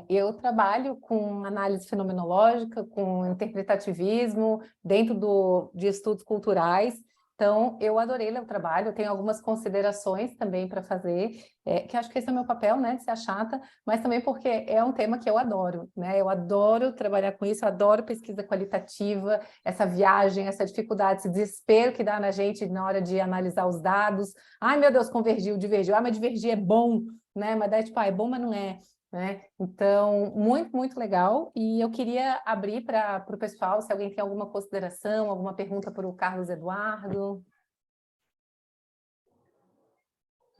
Eu trabalho com análise fenomenológica, com interpretativismo, dentro de estudos culturais. Então, eu adorei ler o trabalho, eu tenho algumas considerações também para fazer, que acho que esse é o meu papel, né, de ser a chata, mas também porque é um tema que eu adoro, né? Eu adoro trabalhar com isso, eu adoro pesquisa qualitativa, essa viagem, essa dificuldade, esse desespero que dá na gente na hora de analisar os dados. Ai, meu Deus, convergiu, divergiu. Mas divergir é bom, né? Mas daí, tipo, é bom, mas não é. Né? Então, muito, muito legal. E eu queria abrir para o pessoal, se alguém tem alguma consideração, alguma pergunta para o Carlos Eduardo.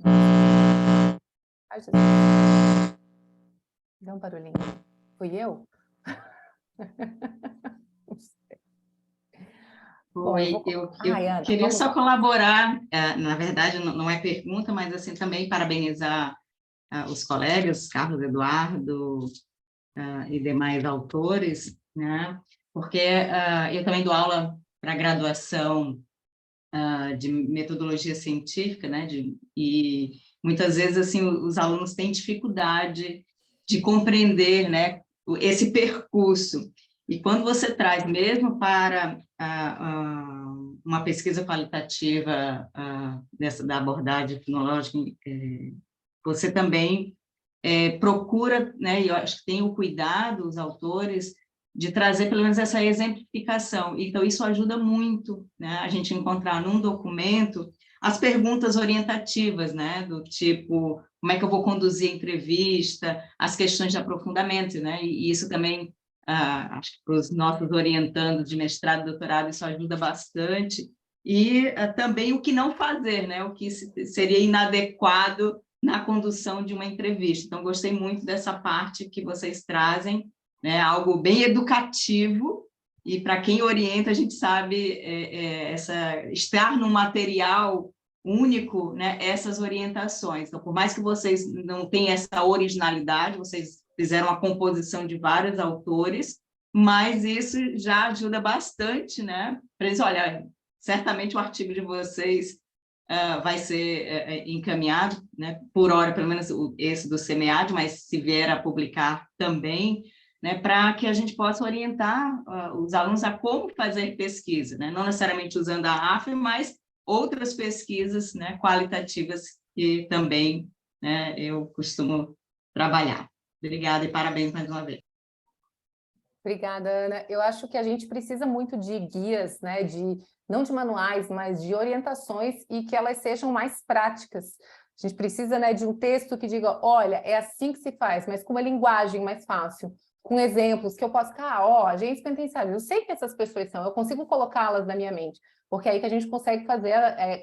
Ai, Jesus. Dá um barulhinho. Fui eu? Eu queria só colaborar, na verdade, não é pergunta, mas assim, também parabenizar os colegas, Carlos Eduardo e demais autores, né? Porque eu também dou aula para graduação de metodologia científica, né? E muitas vezes assim os alunos têm dificuldade de compreender, né, esse percurso. E quando você traz mesmo para uma pesquisa qualitativa da abordagem fenológica, você também procura, né, e eu acho que tem o cuidado, os autores, de trazer pelo menos essa exemplificação. Então, isso ajuda muito, né, a gente encontrar num documento as perguntas orientativas, né? Do tipo, como é que eu vou conduzir a entrevista, as questões de aprofundamento, né? E isso também, acho que para os nossos orientandos de mestrado e doutorado, isso ajuda bastante. E também o que não fazer, né? O que seria inadequado na condução de uma entrevista. Então, gostei muito dessa parte que vocês trazem, né? Algo bem educativo, e para quem orienta, a gente sabe estar no material único, né? Essas orientações. Então, por mais que vocês não tenham essa originalidade, vocês fizeram a composição de vários autores, mas isso já ajuda bastante, né? Para eles, olha, certamente o artigo de vocês vai ser encaminhado, né? Por hora, pelo menos esse do SEMEAD, mas se vier a publicar também, né? Para que a gente possa orientar os alunos a como fazer pesquisa, né? Não necessariamente usando a AF, mas outras pesquisas, né, qualitativas que também, né, eu costumo trabalhar. Obrigada e parabéns mais uma vez. Obrigada, Ana. Eu acho que a gente precisa muito de guias, né, não de manuais, mas de orientações e que elas sejam mais práticas. A gente precisa, né, de um texto que diga, olha, é assim que se faz, mas com uma linguagem mais fácil, com exemplos que eu posso ficar, agentes penitenciários, eu sei que essas pessoas são, eu consigo colocá-las na minha mente, porque é aí que a gente consegue fazer,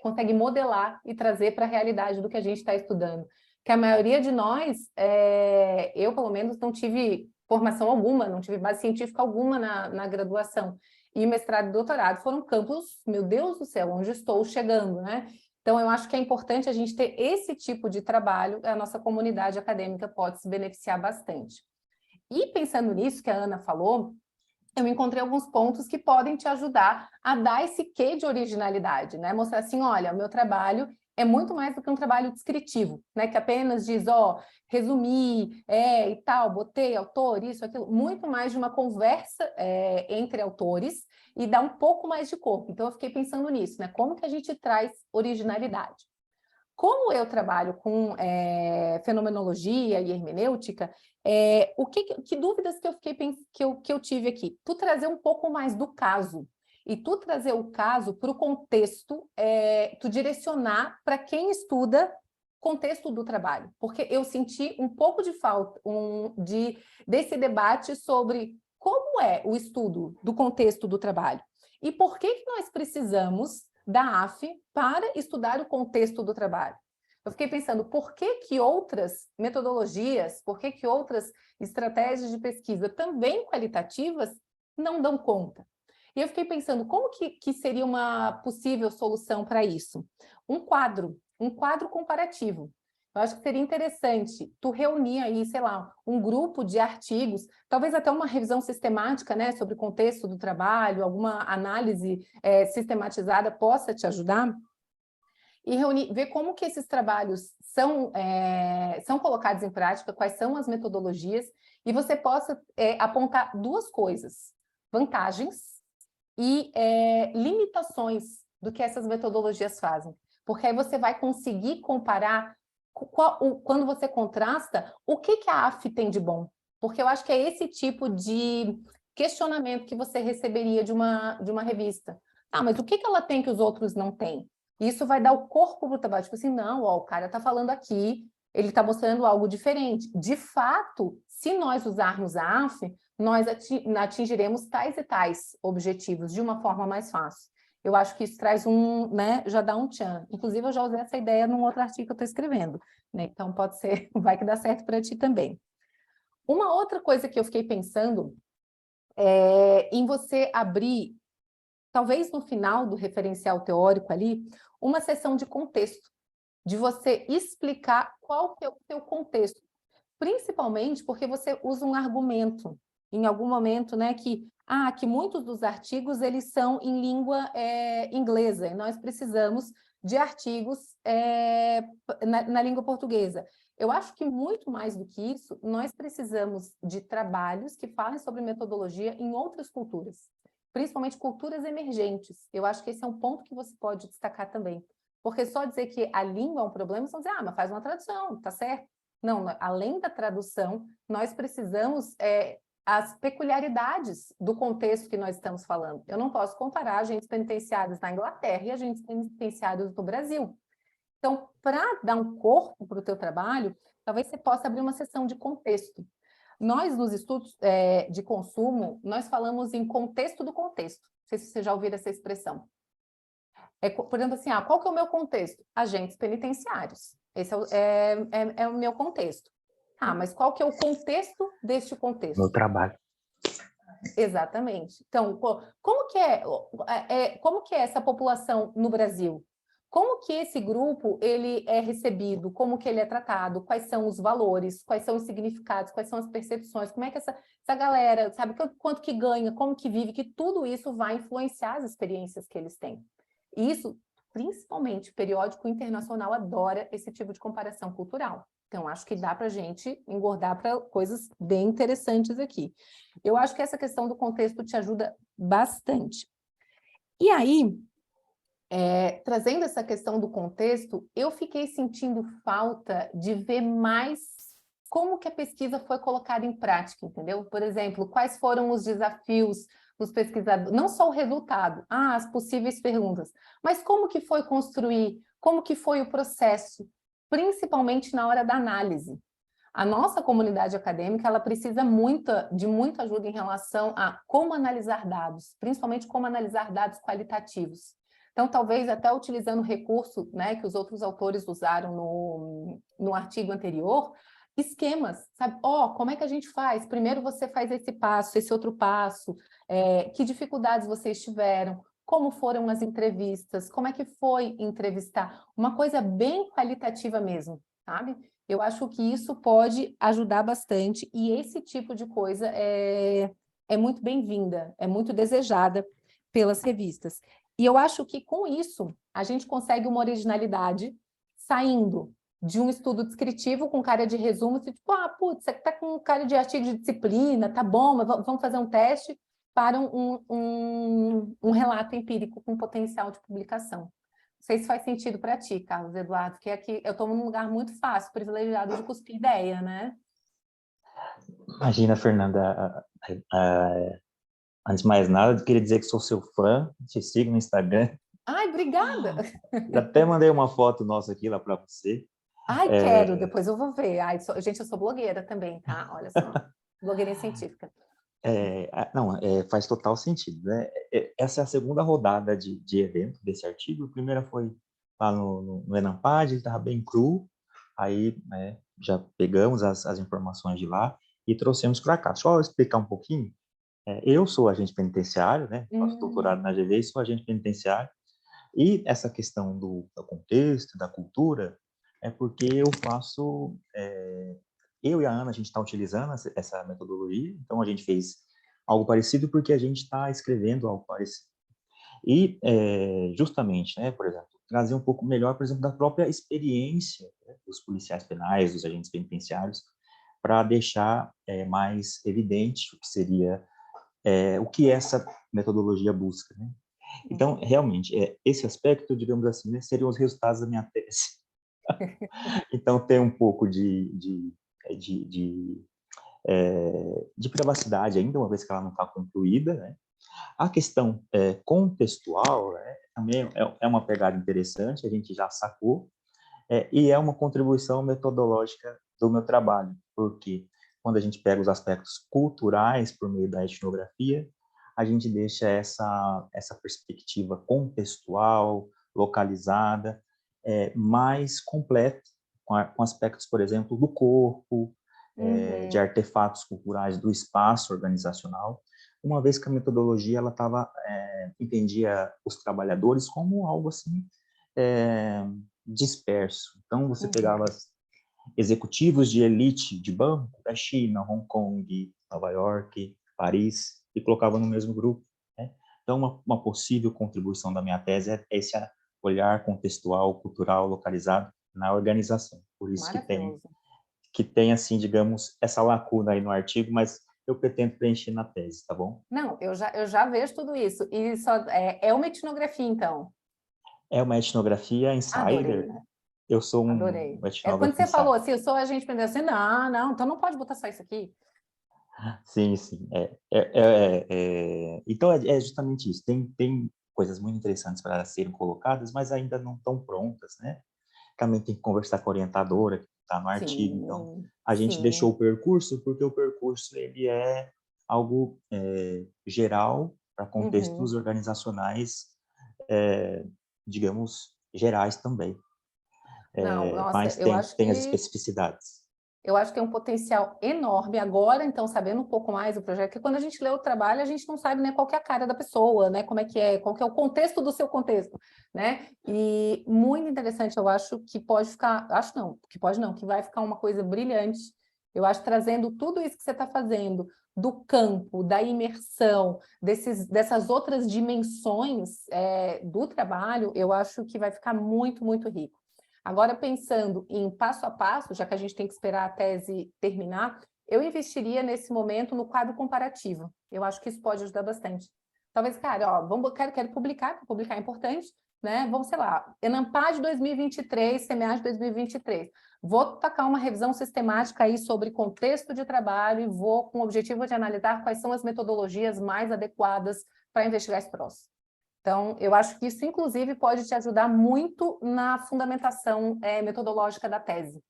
consegue modelar e trazer para a realidade do que a gente está estudando. Que a maioria de nós, eu pelo menos não tive formação alguma, não tive base científica alguma na graduação. E mestrado e doutorado foram campos, meu Deus do céu, onde estou chegando, né? Então, eu acho que é importante a gente ter esse tipo de trabalho, a nossa comunidade acadêmica pode se beneficiar bastante. E pensando nisso que a Ana falou, eu encontrei alguns pontos que podem te ajudar a dar esse quê de originalidade, né? Mostrar assim, olha, o meu trabalho é muito mais do que um trabalho descritivo, né? Que apenas diz, resumi, e tal, botei autor, isso, aquilo, muito mais de uma conversa entre autores e dá um pouco mais de corpo. Então, eu fiquei pensando nisso, né? Como que a gente traz originalidade? Como eu trabalho com fenomenologia e hermenêutica, que dúvidas que eu fiquei que eu tive aqui? Tu trazer um pouco mais do caso, e tu trazer o caso para o contexto, tu direcionar para quem estuda contexto do trabalho, porque eu senti um pouco de falta desse debate sobre como é o estudo do contexto do trabalho e por que nós precisamos da AF para estudar o contexto do trabalho. Eu fiquei pensando, por que outras metodologias, por que outras estratégias de pesquisa também qualitativas não dão conta? E eu fiquei pensando, como que seria uma possível solução para isso? Um quadro comparativo. Eu acho que seria interessante tu reunir aí, sei lá, um grupo de artigos, talvez até uma revisão sistemática, né, sobre o contexto do trabalho, alguma análise sistematizada possa te ajudar, e reunir, ver como que esses trabalhos são colocados em prática, quais são as metodologias, e você possa apontar duas coisas, vantagens e limitações do que essas metodologias fazem. Porque aí você vai conseguir comparar, quando você contrasta, o que a AF tem de bom. Porque eu acho que é esse tipo de questionamento que você receberia de uma revista. Mas o que ela tem que os outros não têm? Isso vai dar o corpo para o trabalho. Tipo assim, não, o cara está falando aqui, ele está mostrando algo diferente. De fato, se nós usarmos a AF, nós atingiremos tais e tais objetivos de uma forma mais fácil. Eu acho que isso traz já dá um tchan. Inclusive, eu já usei essa ideia num outro artigo que eu estou escrevendo, né? Então, pode ser, vai que dá certo para ti também. Uma outra coisa que eu fiquei pensando é em você abrir, talvez no final do referencial teórico ali, uma sessão de contexto, de você explicar qual que é o seu contexto, principalmente porque você usa um argumento, em algum momento, né, que muitos dos artigos eles são em língua inglesa, e nós precisamos de artigos na língua portuguesa. Eu acho que muito mais do que isso, nós precisamos de trabalhos que falem sobre metodologia em outras culturas, principalmente culturas emergentes. Eu acho que esse é um ponto que você pode destacar também. Porque só dizer que a língua é um problema, você vai dizer, mas faz uma tradução, tá certo? Não, além da tradução, nós precisamos as peculiaridades do contexto que nós estamos falando. Eu não posso comparar agentes penitenciários na Inglaterra e agentes penitenciários no Brasil. Então, para dar um corpo para o teu trabalho, talvez você possa abrir uma sessão de contexto. Nós, nos estudos de consumo, nós falamos em contexto do contexto. Não sei se você já ouviu essa expressão. Por exemplo, assim, qual que é o meu contexto? Agentes penitenciários. Esse é o meu contexto. Mas qual que é o contexto deste contexto? No trabalho. Exatamente. Então, como que é essa população no Brasil? Como que esse grupo ele é recebido? Como que ele é tratado? Quais são os valores? Quais são os significados? Quais são as percepções? Como é que essa galera, sabe, quanto que ganha? Como que vive? Que tudo isso vai influenciar as experiências que eles têm. E isso, principalmente, o periódico internacional adora esse tipo de comparação cultural. Então, acho que dá para a gente engordar para coisas bem interessantes aqui. Eu acho que essa questão do contexto te ajuda bastante. E aí, trazendo essa questão do contexto, eu fiquei sentindo falta de ver mais como que a pesquisa foi colocada em prática, entendeu? Por exemplo, quais foram os desafios dos pesquisadores, não só o resultado, as possíveis perguntas, mas como que foi construir, como que foi o processo, principalmente na hora da análise. A nossa comunidade acadêmica, ela precisa de muita ajuda em relação a como analisar dados, principalmente como analisar dados qualitativos. Então, talvez até utilizando o recurso, né, que os outros autores usaram no artigo anterior, esquemas, sabe? Como é que a gente faz? Primeiro você faz esse passo, esse outro passo, que dificuldades vocês tiveram, como foram as entrevistas, como é que foi entrevistar? Uma coisa bem qualitativa mesmo, sabe? Eu acho que isso pode ajudar bastante e esse tipo de coisa é muito bem-vinda, é muito desejada pelas revistas. E eu acho que com isso a gente consegue uma originalidade saindo de um estudo descritivo com cara de resumo, tipo, putz, você está com cara de artigo de disciplina, tá bom, mas vamos fazer um teste para um relato empírico com potencial de publicação. Não sei se faz sentido para ti, Carlos Eduardo, porque aqui eu estou num lugar muito fácil, privilegiado de cuspir ideia, né? Imagina, Fernanda, antes de mais nada, eu queria dizer que sou seu fã, te sigo no Instagram. Ai, obrigada! Até mandei uma foto nossa aqui lá para você. Ai, quero, depois eu vou ver. Gente, eu sou blogueira também, tá? Olha só, blogueirinha científica. Faz total sentido, né? Essa é a segunda rodada de evento desse artigo. A primeira foi lá no Enampad, ele estava bem cru, aí já pegamos as informações de lá e trouxemos para cá. Só explicar um pouquinho. Eu sou agente penitenciário, né? Faço doutorado na GV e sou agente penitenciário. E essa questão do contexto, da cultura, é porque eu e a Ana, a gente está utilizando essa metodologia, então a gente fez algo parecido porque a gente está escrevendo algo parecido. E, justamente, né, por exemplo, trazer um pouco melhor, por exemplo, da própria experiência, né, dos policiais penais, dos agentes penitenciários, para deixar mais evidente o que seria, o que essa metodologia busca, né? Então, realmente, esse aspecto, digamos assim, né, seriam os resultados da minha tese. Então, tem um pouco de privacidade ainda, uma vez que ela não está concluída, né? A questão contextual, né, também é uma pegada interessante, a gente já sacou, e é uma contribuição metodológica do meu trabalho, porque quando a gente pega os aspectos culturais por meio da etnografia, a gente deixa essa perspectiva contextual, localizada, mais completa, com aspectos, por exemplo, do corpo, de artefatos culturais, do espaço organizacional, uma vez que a metodologia ela entendia os trabalhadores como algo assim disperso. Então, você pegava executivos de elite de banco da China, Hong Kong, Nova York, Paris, e colocava no mesmo grupo, né? Então, uma possível contribuição da minha tese é esse olhar contextual, cultural, localizado na organização. Por isso que tem, assim, digamos, essa lacuna aí no artigo, mas eu pretendo preencher na tese, tá bom? Não, eu já vejo tudo isso. E é uma etnografia, então? É uma etnografia insider. Adorei. Eu sou Adorei. etnógrafo Quando você insider. falou assim, eu sou agente penitenciário, não, então não pode botar só isso aqui. Sim, sim. Então, é justamente isso. Tem coisas muito interessantes para serem colocadas, mas ainda não estão prontas, né? Também tem que conversar com a orientadora, que está no artigo. Então, a gente deixou sim. o percurso, porque o percurso ele é algo geral para contextos Uhum. organizacionais, digamos, gerais também. Não, nossa, Mas tem as especificidades. eu acho que tem um potencial enorme agora, então, sabendo um pouco mais do projeto, que quando a gente lê o trabalho, a gente não sabe, né, qual que é a cara da pessoa, né, como é, qual que é o contexto do seu contexto, né? E muito interessante, eu acho que pode ficar, acho não, que pode não, que vai ficar uma coisa brilhante. Eu acho trazendo tudo isso que você está fazendo do campo, da imersão, dessas outras dimensões do trabalho, eu acho que vai ficar muito, muito rico. Agora, pensando em passo a passo, já que a gente tem que esperar a tese terminar, eu investiria nesse momento no quadro comparativo. Eu acho que isso pode ajudar bastante. Talvez, cara, ó, quero publicar é importante, né? Vamos, sei lá, ENAMPAD 2023, SEMEAD 2023. Vou tacar uma revisão sistemática aí sobre contexto de trabalho e vou com o objetivo de analisar quais são as metodologias mais adequadas para investigar esse troço. Então, eu acho que isso, inclusive, pode te ajudar muito na fundamentação metodológica da tese.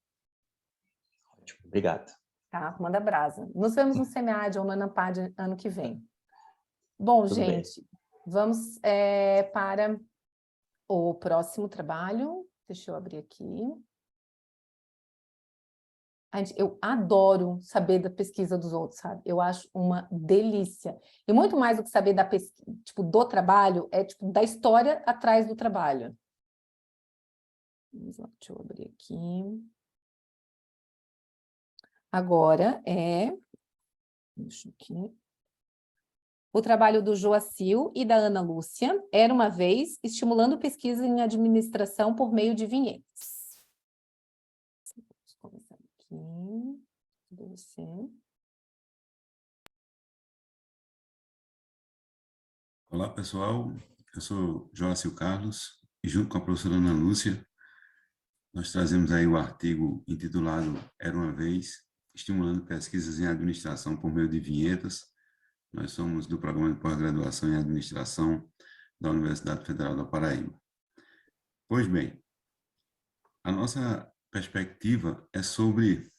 Obrigado. Tá? Manda brasa. Nos vemos no SEMEAD ou no ENAMPAD ano que vem. Bom, Tudo bem. gente, vamos para o próximo trabalho. Deixa eu abrir aqui. Eu adoro saber da pesquisa dos outros, sabe? Eu acho uma delícia. E muito mais do que saber da pesquisa, tipo, do trabalho, da história atrás do trabalho. Vamos lá, deixa eu abrir aqui. Agora deixa aqui. O trabalho do Joacil e da Ana Lúcia, Era uma Vez, estimulando pesquisa em administração por meio de vinhetas. Vamos começar aqui. Cadê você? Olá, pessoal. Eu sou Joacil Carlos e junto com a professora Ana Lúcia, nós trazemos aí o artigo intitulado Era uma Vez, estimulando pesquisas em administração por meio de vinhetas. Nós somos do programa de pós-graduação em administração da Universidade Federal da Paraíba. Pois bem, a nossa perspectiva é sobre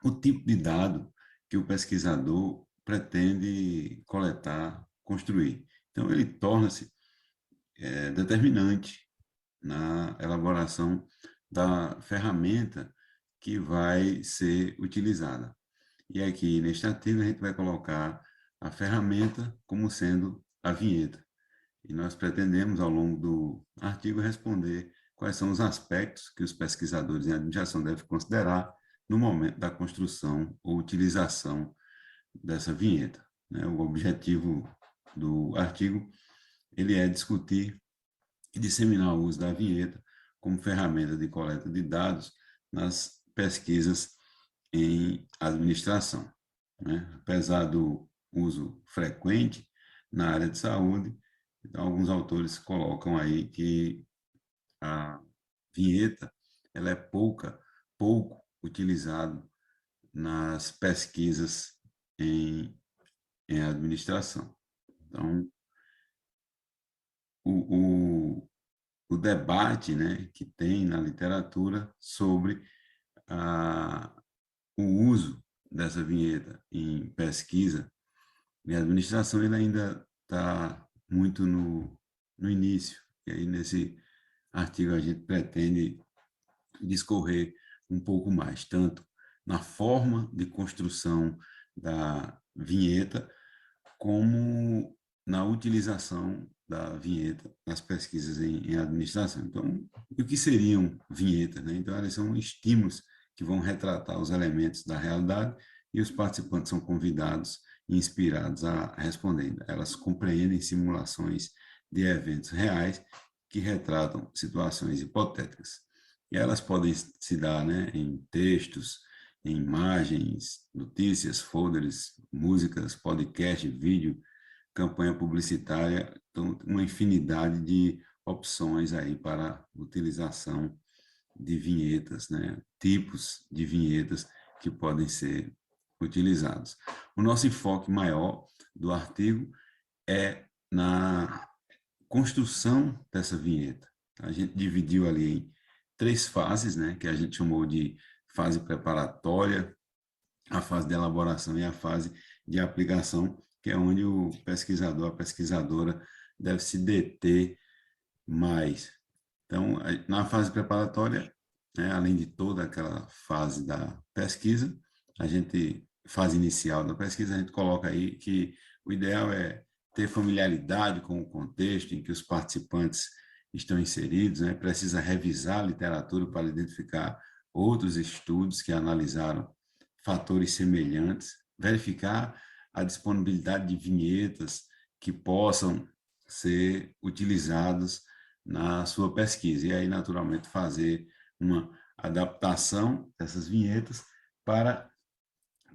o tipo de dado que o pesquisador pretende coletar, construir. Então, ele torna-se determinante na elaboração da ferramenta que vai ser utilizada. E aqui, neste artigo, a gente vai colocar a ferramenta como sendo a vinheta. E nós pretendemos, ao longo do artigo, responder quais são os aspectos que os pesquisadores em administração devem considerar no momento da construção ou utilização dessa vinheta. O objetivo do artigo ele é discutir e disseminar o uso da vinheta como ferramenta de coleta de dados nas pesquisas em administração. Apesar do uso frequente na área de saúde, então, alguns autores colocam aí que a vinheta ela é pouco utilizada nas pesquisas em administração. Então, o debate, né, que tem na literatura sobre o uso dessa vinheta em pesquisa em administração, ele ainda está muito no início. E aí, nesse artigo, a gente pretende discorrer um pouco mais, tanto na forma de construção da vinheta, como na utilização da vinheta nas pesquisas em administração. Então, o que seriam vinhetas? Então, elas são estímulos que vão retratar os elementos da realidade e os participantes são convidados e inspirados a responder. Elas compreendem simulações de eventos reais que retratam situações hipotéticas. E elas podem se dar em textos, em imagens, notícias, folders, músicas, podcast, vídeo, campanha publicitária, então uma infinidade de opções aí para utilização de vinhetas, tipos de vinhetas que podem ser utilizados. O nosso enfoque maior do artigo é na construção dessa vinheta. A gente dividiu ali em 3 fases, né, que a gente chamou de fase preparatória, a fase de elaboração e a fase de aplicação, que é onde o pesquisador, a pesquisadora deve se deter mais. Então, na fase preparatória, né, além de toda aquela fase da pesquisa, fase inicial da pesquisa, a gente coloca aí que o ideal é ter familiaridade com o contexto em que os participantes estão inseridos, né? Precisa revisar a literatura para identificar outros estudos que analisaram fatores semelhantes, verificar a disponibilidade de vinhetas que possam ser utilizadas na sua pesquisa. E aí, naturalmente, fazer uma adaptação dessas vinhetas para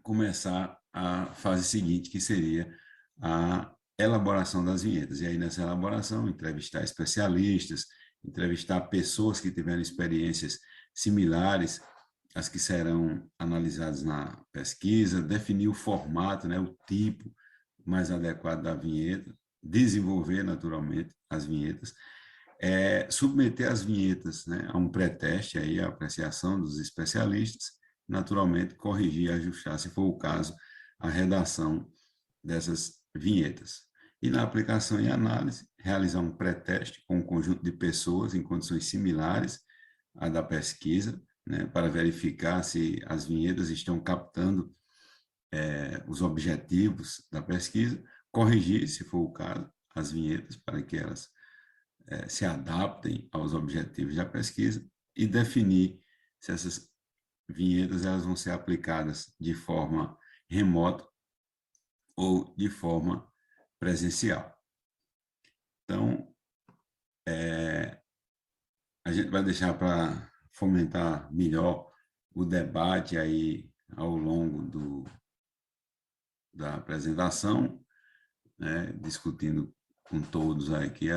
começar a fase seguinte, que seria a elaboração das vinhetas. E aí, nessa elaboração, entrevistar especialistas, entrevistar pessoas que tiveram experiências similares às que serão analisadas na pesquisa, definir o formato, né, o tipo mais adequado da vinheta, desenvolver, naturalmente, as vinhetas, submeter as vinhetas, né, a um pré-teste, aí, a apreciação dos especialistas, naturalmente, corrigir e ajustar, se for o caso, a redação dessas vinhetas. E na aplicação e análise, realizar um pré-teste com um conjunto de pessoas em condições similares à da pesquisa, né, para verificar se as vinhetas estão captando os objetivos da pesquisa, corrigir, se for o caso, as vinhetas para que elas se adaptem aos objetivos da pesquisa e definir se essas vinhetas elas vão ser aplicadas de forma remota ou de forma presencial. Então, a gente vai deixar para fomentar melhor o debate aí ao longo da apresentação, né, discutindo com todos aqui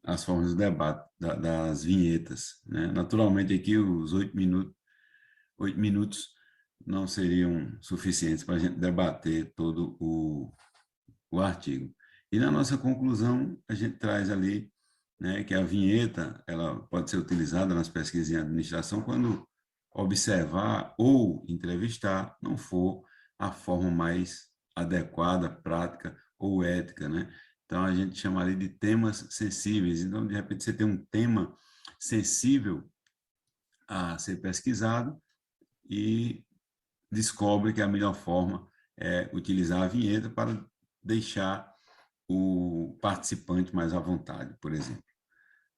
as formas de debate das vinhetas, né? Naturalmente, aqui os 8 minutos não seriam suficientes para a gente debater todo o artigo. E na nossa conclusão, a gente traz ali, né, que a vinheta ela pode ser utilizada nas pesquisas em administração quando observar ou entrevistar não for a forma mais adequada, prática ou ética, né? Então, a gente chamaria de temas sensíveis. Então, de repente, você tem um tema sensível a ser pesquisado e descobre que a melhor forma é utilizar a vinheta para deixar o participante mais à vontade, por exemplo,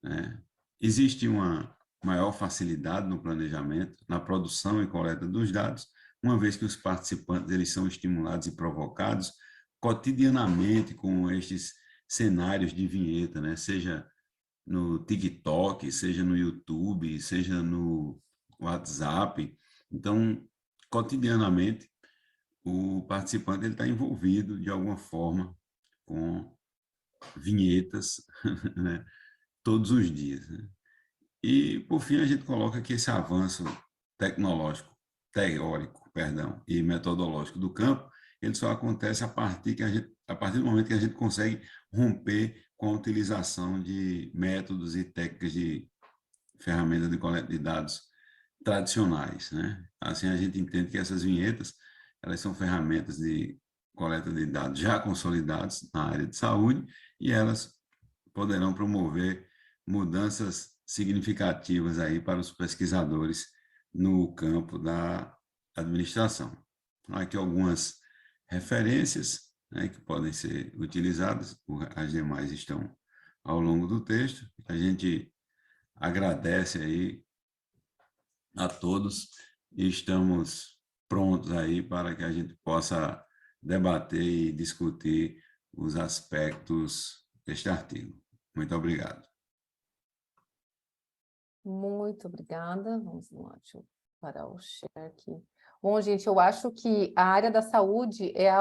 né? Existe uma maior facilidade no planejamento, na produção e coleta dos dados, uma vez que os participantes eles são estimulados e provocados cotidianamente com estes cenários de vinheta, né? Seja no TikTok, seja no YouTube, seja no WhatsApp. Então, cotidianamente, o participante está envolvido de alguma forma com vinhetas, né, todos os dias, né? E, por fim, a gente coloca que esse avanço teórico, e metodológico do campo, ele só acontece a partir do momento que a gente consegue romper com a utilização de métodos e técnicas de ferramentas de coleta de dados tradicionais, né? Assim, a gente entende que essas vinhetas, elas são ferramentas de coleta de dados já consolidados na área de saúde e elas poderão promover mudanças significativas aí para os pesquisadores no campo da administração. Aqui algumas referências, né, que podem ser utilizadas, as demais estão ao longo do texto. A gente agradece aí a todos e estamos prontos aí para que a gente possa debater e discutir os aspectos deste artigo. Muito obrigado. Muito obrigada. Vamos lá, deixa eu parar o share aqui. Bom, gente, eu acho que a área da saúde é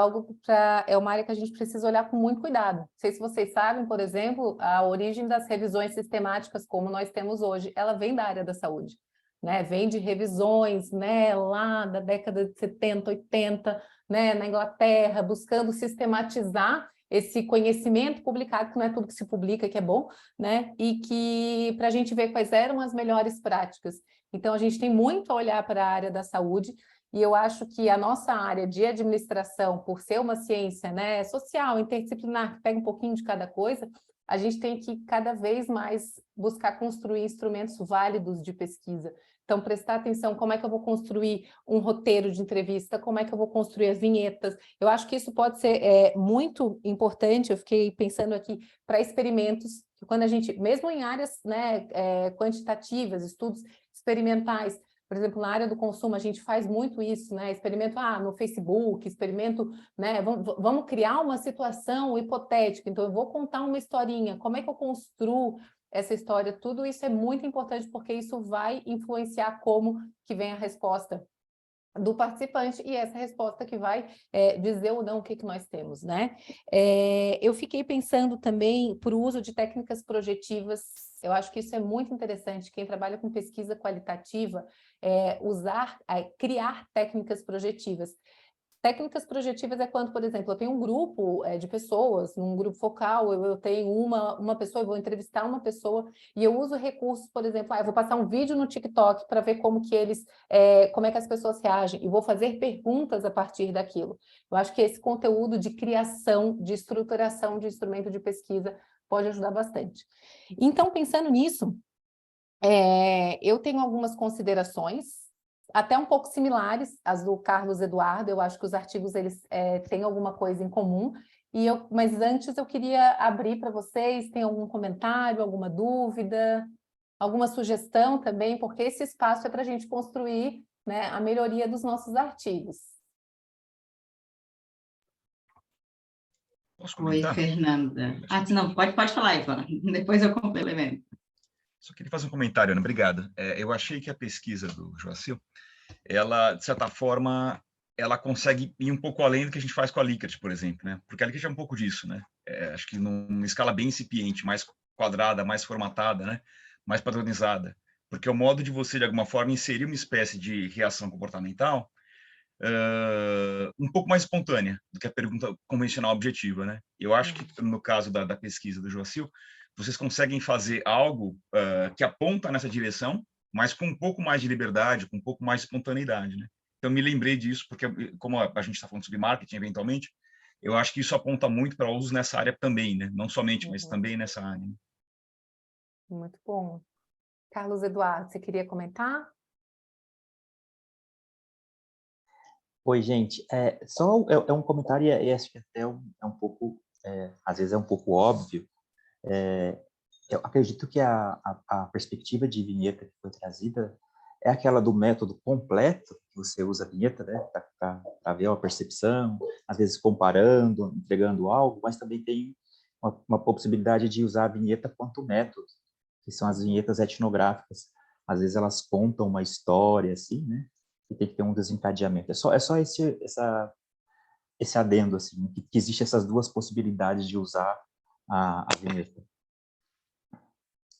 uma área que a gente precisa olhar com muito cuidado. Não sei se vocês sabem, por exemplo, a origem das revisões sistemáticas como nós temos hoje, ela vem da área da saúde. né? Vem de revisões, né? Lá da década de 70, 80, né? Na Inglaterra, buscando sistematizar esse conhecimento publicado, que não é tudo que se publica que é bom, né? E que para a gente ver quais eram as melhores práticas. Então, a gente tem muito a olhar para a área da saúde, e eu acho que a nossa área de administração, por ser uma ciência, né, social, interdisciplinar, que pega um pouquinho de cada coisa, a gente tem que cada vez mais buscar construir instrumentos válidos de pesquisa. Então, prestar atenção como é que eu vou construir um roteiro de entrevista, como é que eu vou construir as vinhetas. Eu acho que isso pode ser muito importante, eu fiquei pensando aqui, para experimentos, que quando a gente, mesmo em áreas, né, quantitativas, estudos experimentais, por exemplo, na área do consumo, a gente faz muito isso, né? Experimento no Facebook, experimento, né? Vamos criar uma situação hipotética. Então, eu vou contar uma historinha. Como é que eu construo essa história? Tudo isso é muito importante, porque isso vai influenciar como que vem a resposta do participante, e essa resposta que vai dizer ou não o que nós temos, né? Eu fiquei pensando também por uso de técnicas projetivas. Eu acho que isso é muito interessante. Quem trabalha com pesquisa qualitativa, criar técnicas projetivas. Técnicas projetivas é quando, por exemplo, eu tenho um grupo de pessoas, num grupo focal, eu tenho uma pessoa, eu vou entrevistar uma pessoa, e eu uso recursos, por exemplo, eu vou passar um vídeo no TikTok para ver como é que as pessoas reagem, e vou fazer perguntas a partir daquilo. Eu acho que esse conteúdo de criação, de estruturação de instrumento de pesquisa pode ajudar bastante. Então, pensando nisso, eu tenho algumas considerações, até um pouco similares às do Carlos Eduardo. Eu acho que os artigos eles têm alguma coisa em comum, mas antes eu queria abrir para vocês. Tem algum comentário, alguma dúvida, alguma sugestão também, porque esse espaço é para a gente construir, né, a melhoria dos nossos artigos. Posso Oi, comentar? Fernanda. Não, pode falar, Ivana. Depois eu complemento. Só queria fazer um comentário, Ana. Obrigado. Eu achei que a pesquisa do Joacil, ela, de certa forma, ela consegue ir um pouco além do que a gente faz com a Likert, por exemplo, né? Porque a Likert é um pouco disso, né? Acho que numa escala bem incipiente, mais quadrada, mais formatada, né? Mais padronizada. Porque é o modo de você, de alguma forma, inserir uma espécie de reação comportamental um pouco mais espontânea do que a pergunta convencional objetiva, né? Eu acho que, no caso da pesquisa do Joacil, vocês conseguem fazer algo que aponta nessa direção, mas com um pouco mais de liberdade, com um pouco mais de espontaneidade, né? Então, me lembrei disso, porque como a gente está falando sobre marketing, eventualmente, eu acho que isso aponta muito para usos nessa área também, né? Não somente, mas também nessa área. Né? Muito bom. Carlos Eduardo, você queria comentar? Oi, gente. É um comentário, e acho que até é um pouco, às vezes é um pouco óbvio. Eu acredito que a perspectiva de vinheta que foi trazida é aquela do método completo, que você usa a vinheta, né, para ver a percepção, às vezes comparando, entregando algo, mas também tem uma possibilidade de usar a vinheta quanto método, que são as vinhetas etnográficas. Às vezes elas contam uma história, assim, né, e tem que ter um desencadeamento. É só esse adendo, assim, que existe essas duas possibilidades de usar a vinheta.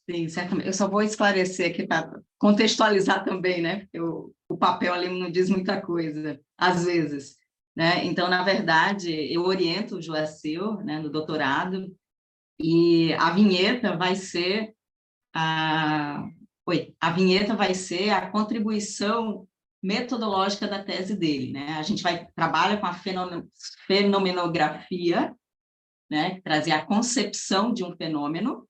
Sim, certamente. Eu só vou esclarecer aqui para contextualizar também, né? Porque o papel ali não diz muita coisa, às vezes, né? Então, na verdade, eu oriento o Joacil, né, no doutorado, e a vinheta vai ser a contribuição metodológica da tese dele, né? A gente trabalha com a fenomenografia, né? Trazer a concepção de um fenômeno.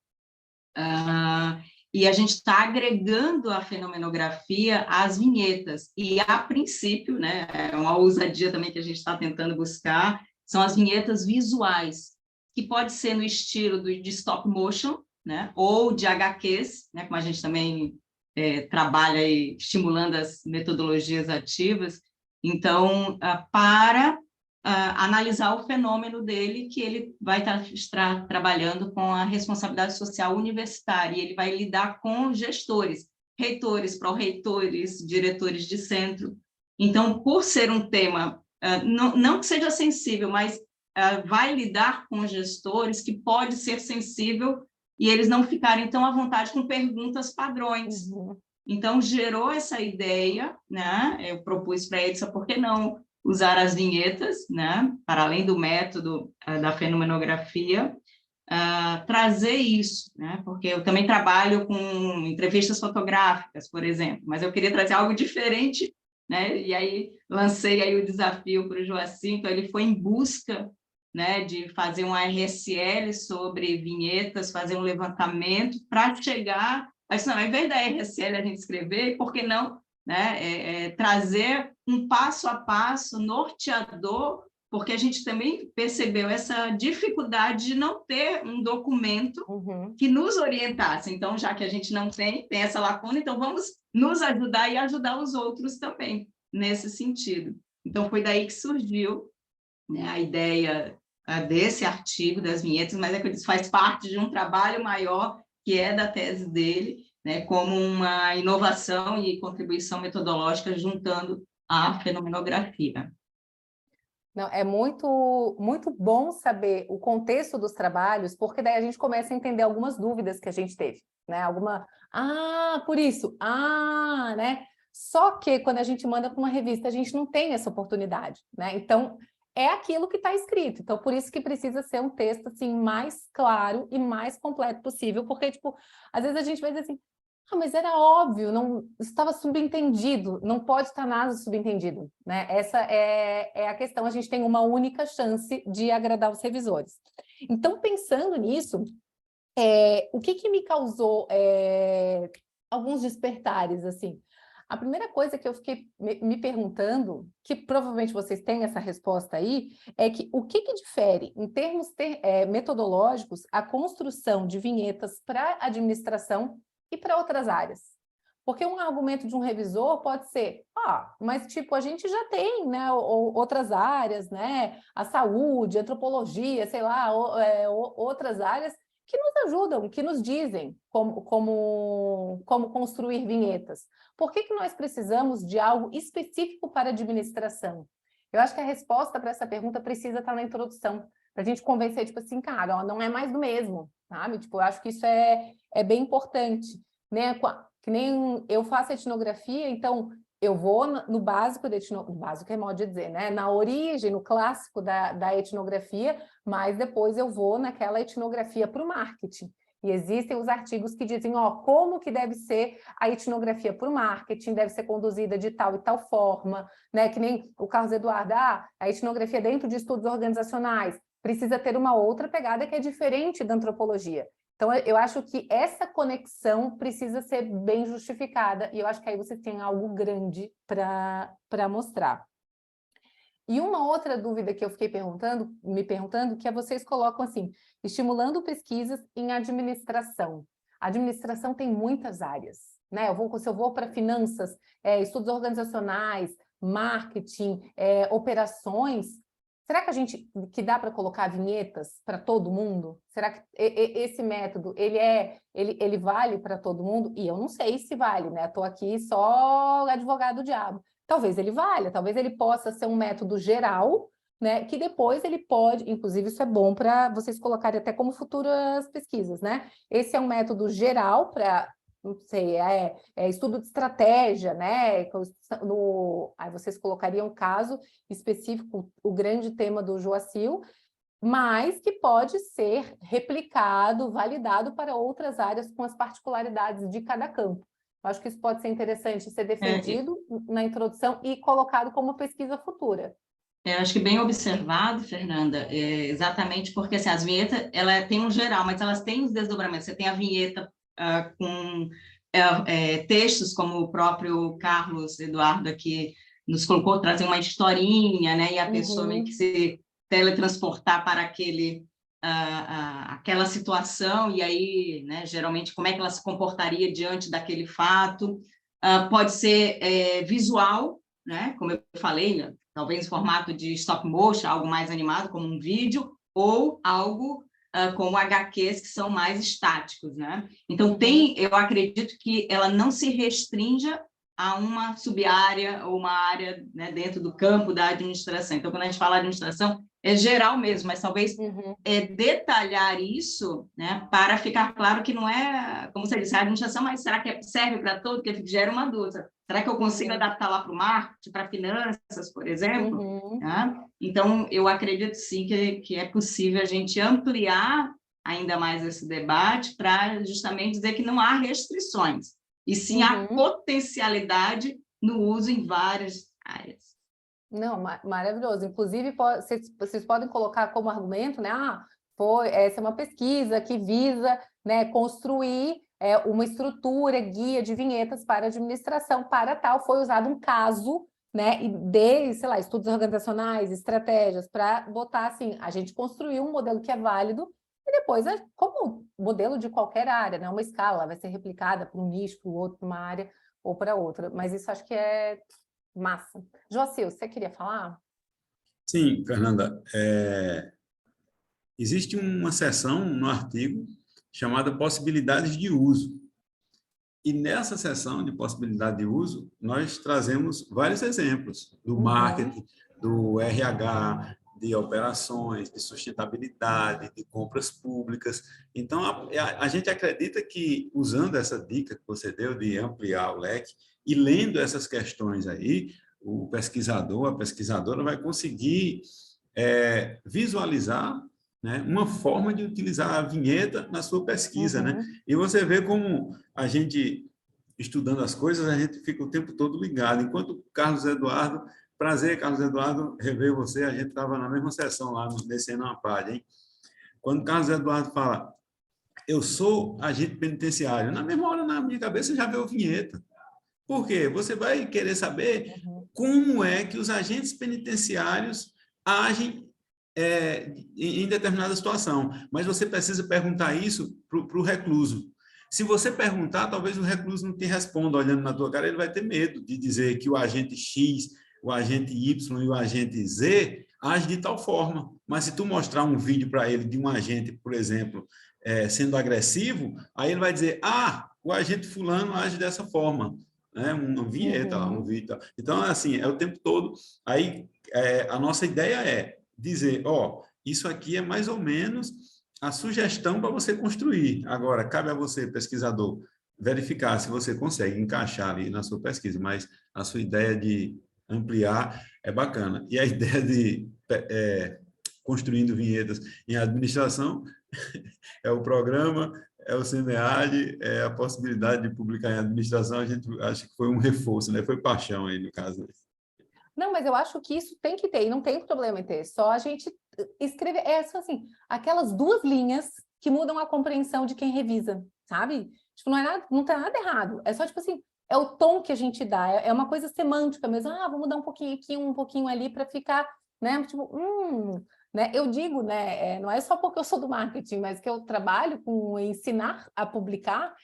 E a gente está agregando a fenomenografia às vinhetas. E, a princípio, né, é uma ousadia também que a gente está tentando buscar, são as vinhetas visuais, que pode ser no estilo de stop motion, né, ou de HQs, né, como a gente também trabalha aí, estimulando as metodologias ativas. Então, para analisar o fenômeno dele, que ele vai estar trabalhando com a responsabilidade social universitária, e ele vai lidar com gestores, reitores, pró-reitores, diretores de centro. Então, por ser um tema, não que seja sensível, mas vai lidar com gestores que pode ser sensível e eles não ficarem tão à vontade com perguntas padrões. Então, gerou essa ideia, né? Eu propus para eles, por que não usar as vinhetas, né? Para além do método da fenomenografia, trazer isso, né? Porque eu também trabalho com entrevistas fotográficas, por exemplo, mas eu queria trazer algo diferente, né? E aí lancei aí o desafio para o Joacim, então ele foi em busca, né, de fazer um RSL sobre vinhetas, fazer um levantamento para chegar, mas não, ao invés da RSL a gente escrever, por que não, né, trazer um passo a passo norteador, porque a gente também percebeu essa dificuldade de não ter um documento que nos orientasse. Então, já que a gente não tem essa lacuna, então vamos nos ajudar e ajudar os outros também, nesse sentido. Então, foi daí que surgiu, né, a ideia desse artigo, das vinhetas, mas é que isso faz parte de um trabalho maior, que é da tese dele, né, como uma inovação e contribuição metodológica juntando a fenomenografia. Não, é muito, muito bom saber o contexto dos trabalhos, porque daí a gente começa a entender algumas dúvidas que a gente teve, né? Por isso, né? Só que quando a gente manda para uma revista, a gente não tem essa oportunidade, né? Então, é aquilo que está escrito. Então, por isso que precisa ser um texto, assim, mais claro e mais completo possível, porque, tipo, às vezes a gente vai dizer assim, mas era óbvio, não estava subentendido, não pode estar nada subentendido, né? Essa é a questão, a gente tem uma única chance de agradar os revisores. Então, pensando nisso, o que me causou alguns despertares, assim? A primeira coisa que eu fiquei me perguntando, que provavelmente vocês têm essa resposta aí, é que o que difere, em termos metodológicos, a construção de vinhetas para administração e para outras áreas. Porque um argumento de um revisor pode ser, mas tipo, a gente já tem, né, outras áreas, né, a saúde, a antropologia, sei lá, outras áreas que nos ajudam, que nos dizem como construir vinhetas. Por que nós precisamos de algo específico para administração? Eu acho que a resposta para essa pergunta precisa estar na introdução, para a gente convencer, tipo assim, cara, não é mais do mesmo, sabe? Tipo, eu acho que isso é bem importante, né? Que nem eu faço etnografia, então eu vou no básico da etnografia, básico é modo de dizer, né? Na origem, no clássico da etnografia, mas depois eu vou naquela etnografia para o marketing. E existem os artigos que dizem, como que deve ser a etnografia para o marketing, deve ser conduzida de tal e tal forma, né? Que nem o Carlos Eduardo, a etnografia dentro de estudos organizacionais precisa ter uma outra pegada que é diferente da antropologia. Então, eu acho que essa conexão precisa ser bem justificada, e eu acho que aí você tem algo grande para mostrar. E uma outra dúvida que eu fiquei me perguntando, que é vocês colocam assim, estimulando pesquisas em administração. A administração tem muitas áreas, né? Se eu vou para finanças, estudos organizacionais, marketing, operações, será que dá para colocar vinhetas para todo mundo? Será que esse método, ele vale para todo mundo? E eu não sei se vale, né? Estou aqui só advogado do diabo. Talvez ele valha, talvez ele possa ser um método geral, né? Que depois ele pode, inclusive isso é bom para vocês colocarem até como futuras pesquisas, né? Esse é um método geral para, não sei, estudo de estratégia, né? Aí vocês colocariam um caso específico, o grande tema do Joacil, mas que pode ser replicado, validado para outras áreas com as particularidades de cada campo. Eu acho que isso pode ser interessante ser defendido na introdução e colocado como pesquisa futura. Eu acho que bem observado, Fernanda, exatamente porque assim, as vinhetas ela tem um geral, mas elas têm os desdobramentos. Você tem a vinheta com textos, como o próprio Carlos Eduardo aqui nos colocou, trazer uma historinha, né? E a pessoa meio que se teletransportar para aquela situação, e aí, né, geralmente, como é que ela se comportaria diante daquele fato. Pode ser visual, né, como eu falei, né, talvez em formato de stop motion, algo mais animado, como um vídeo, ou algo como HQs, que são mais estáticos, né? Então, eu acredito que ela não se restrinja a uma sub-área ou uma área, né, dentro do campo da administração. Então, quando a gente fala administração, é geral mesmo, mas talvez detalhar isso, né, para ficar claro que não é, como você disse, a administração, mas será que serve para todo? Porque gera uma dúvida. Será que eu consigo adaptar lá para o marketing, para finanças, por exemplo? Tá? Então, eu acredito sim que é possível a gente ampliar ainda mais esse debate para justamente dizer que não há restrições, e sim a potencialidade no uso em várias áreas. Não, maravilhoso. Inclusive, vocês podem colocar como argumento, né? Essa é uma pesquisa que visa, né, construir uma estrutura, guia de vinhetas para administração. Para tal, foi usado um caso, né, sei lá, estudos organizacionais, estratégias, para botar assim, a gente construiu um modelo que é válido, e depois, como modelo de qualquer área, né, uma escala, vai ser replicada para um nicho, para o outro, para uma área ou para outra. Mas isso acho que é massa. Joacil, você queria falar? Sim, Fernanda. Existe uma seção no artigo chamada possibilidades de uso. E nessa seção de possibilidade de uso, nós trazemos vários exemplos do marketing, do RH, de operações, de sustentabilidade, de compras públicas. Então, a gente acredita que, usando essa dica que você deu de ampliar o leque e lendo essas questões aí, o pesquisador, a pesquisadora vai conseguir visualizar, né, uma forma de utilizar a vinheta na sua pesquisa, né? E você vê como a gente, estudando as coisas, a gente fica o tempo todo ligado. Enquanto o Carlos Eduardo, prazer, Carlos Eduardo, rever você, a gente estava na mesma sessão lá, descendo uma palha, hein? Quando o Carlos Eduardo fala, eu sou agente penitenciário, na mesma hora, na minha cabeça, já veio a vinheta. Por quê? Você vai querer saber como é que os agentes penitenciários agem em determinada situação, mas você precisa perguntar isso para o recluso. Se você perguntar, talvez o recluso não te responda olhando na tua cara, ele vai ter medo de dizer que o agente X, o agente Y e o agente Z agem de tal forma. Mas se tu mostrar um vídeo para ele de um agente, por exemplo, sendo agressivo, aí ele vai dizer, o agente fulano age dessa forma. Né? Uma vinheta, um vídeo. Então, assim, é o tempo todo. Aí, a nossa ideia é dizer, isso aqui é mais ou menos a sugestão para você construir. Agora, cabe a você, pesquisador, verificar se você consegue encaixar ali na sua pesquisa, mas a sua ideia de ampliar é bacana. E a ideia de construindo vinhetas em administração é o programa, é o SEMEAD, é a possibilidade de publicar em administração, a gente acha que foi um reforço, né? Foi paixão aí no caso. Não, mas eu acho que isso tem que ter, e não tem problema em ter, só a gente escrever, só assim, aquelas 2 linhas que mudam a compreensão de quem revisa, sabe? Tipo, não tem nada errado, é só tipo assim, é o tom que a gente dá, é uma coisa semântica mesmo, vou mudar um pouquinho aqui, um pouquinho ali para ficar, né, tipo, né? Eu digo, né, não é só porque eu sou do marketing, mas que eu trabalho com ensinar a publicar,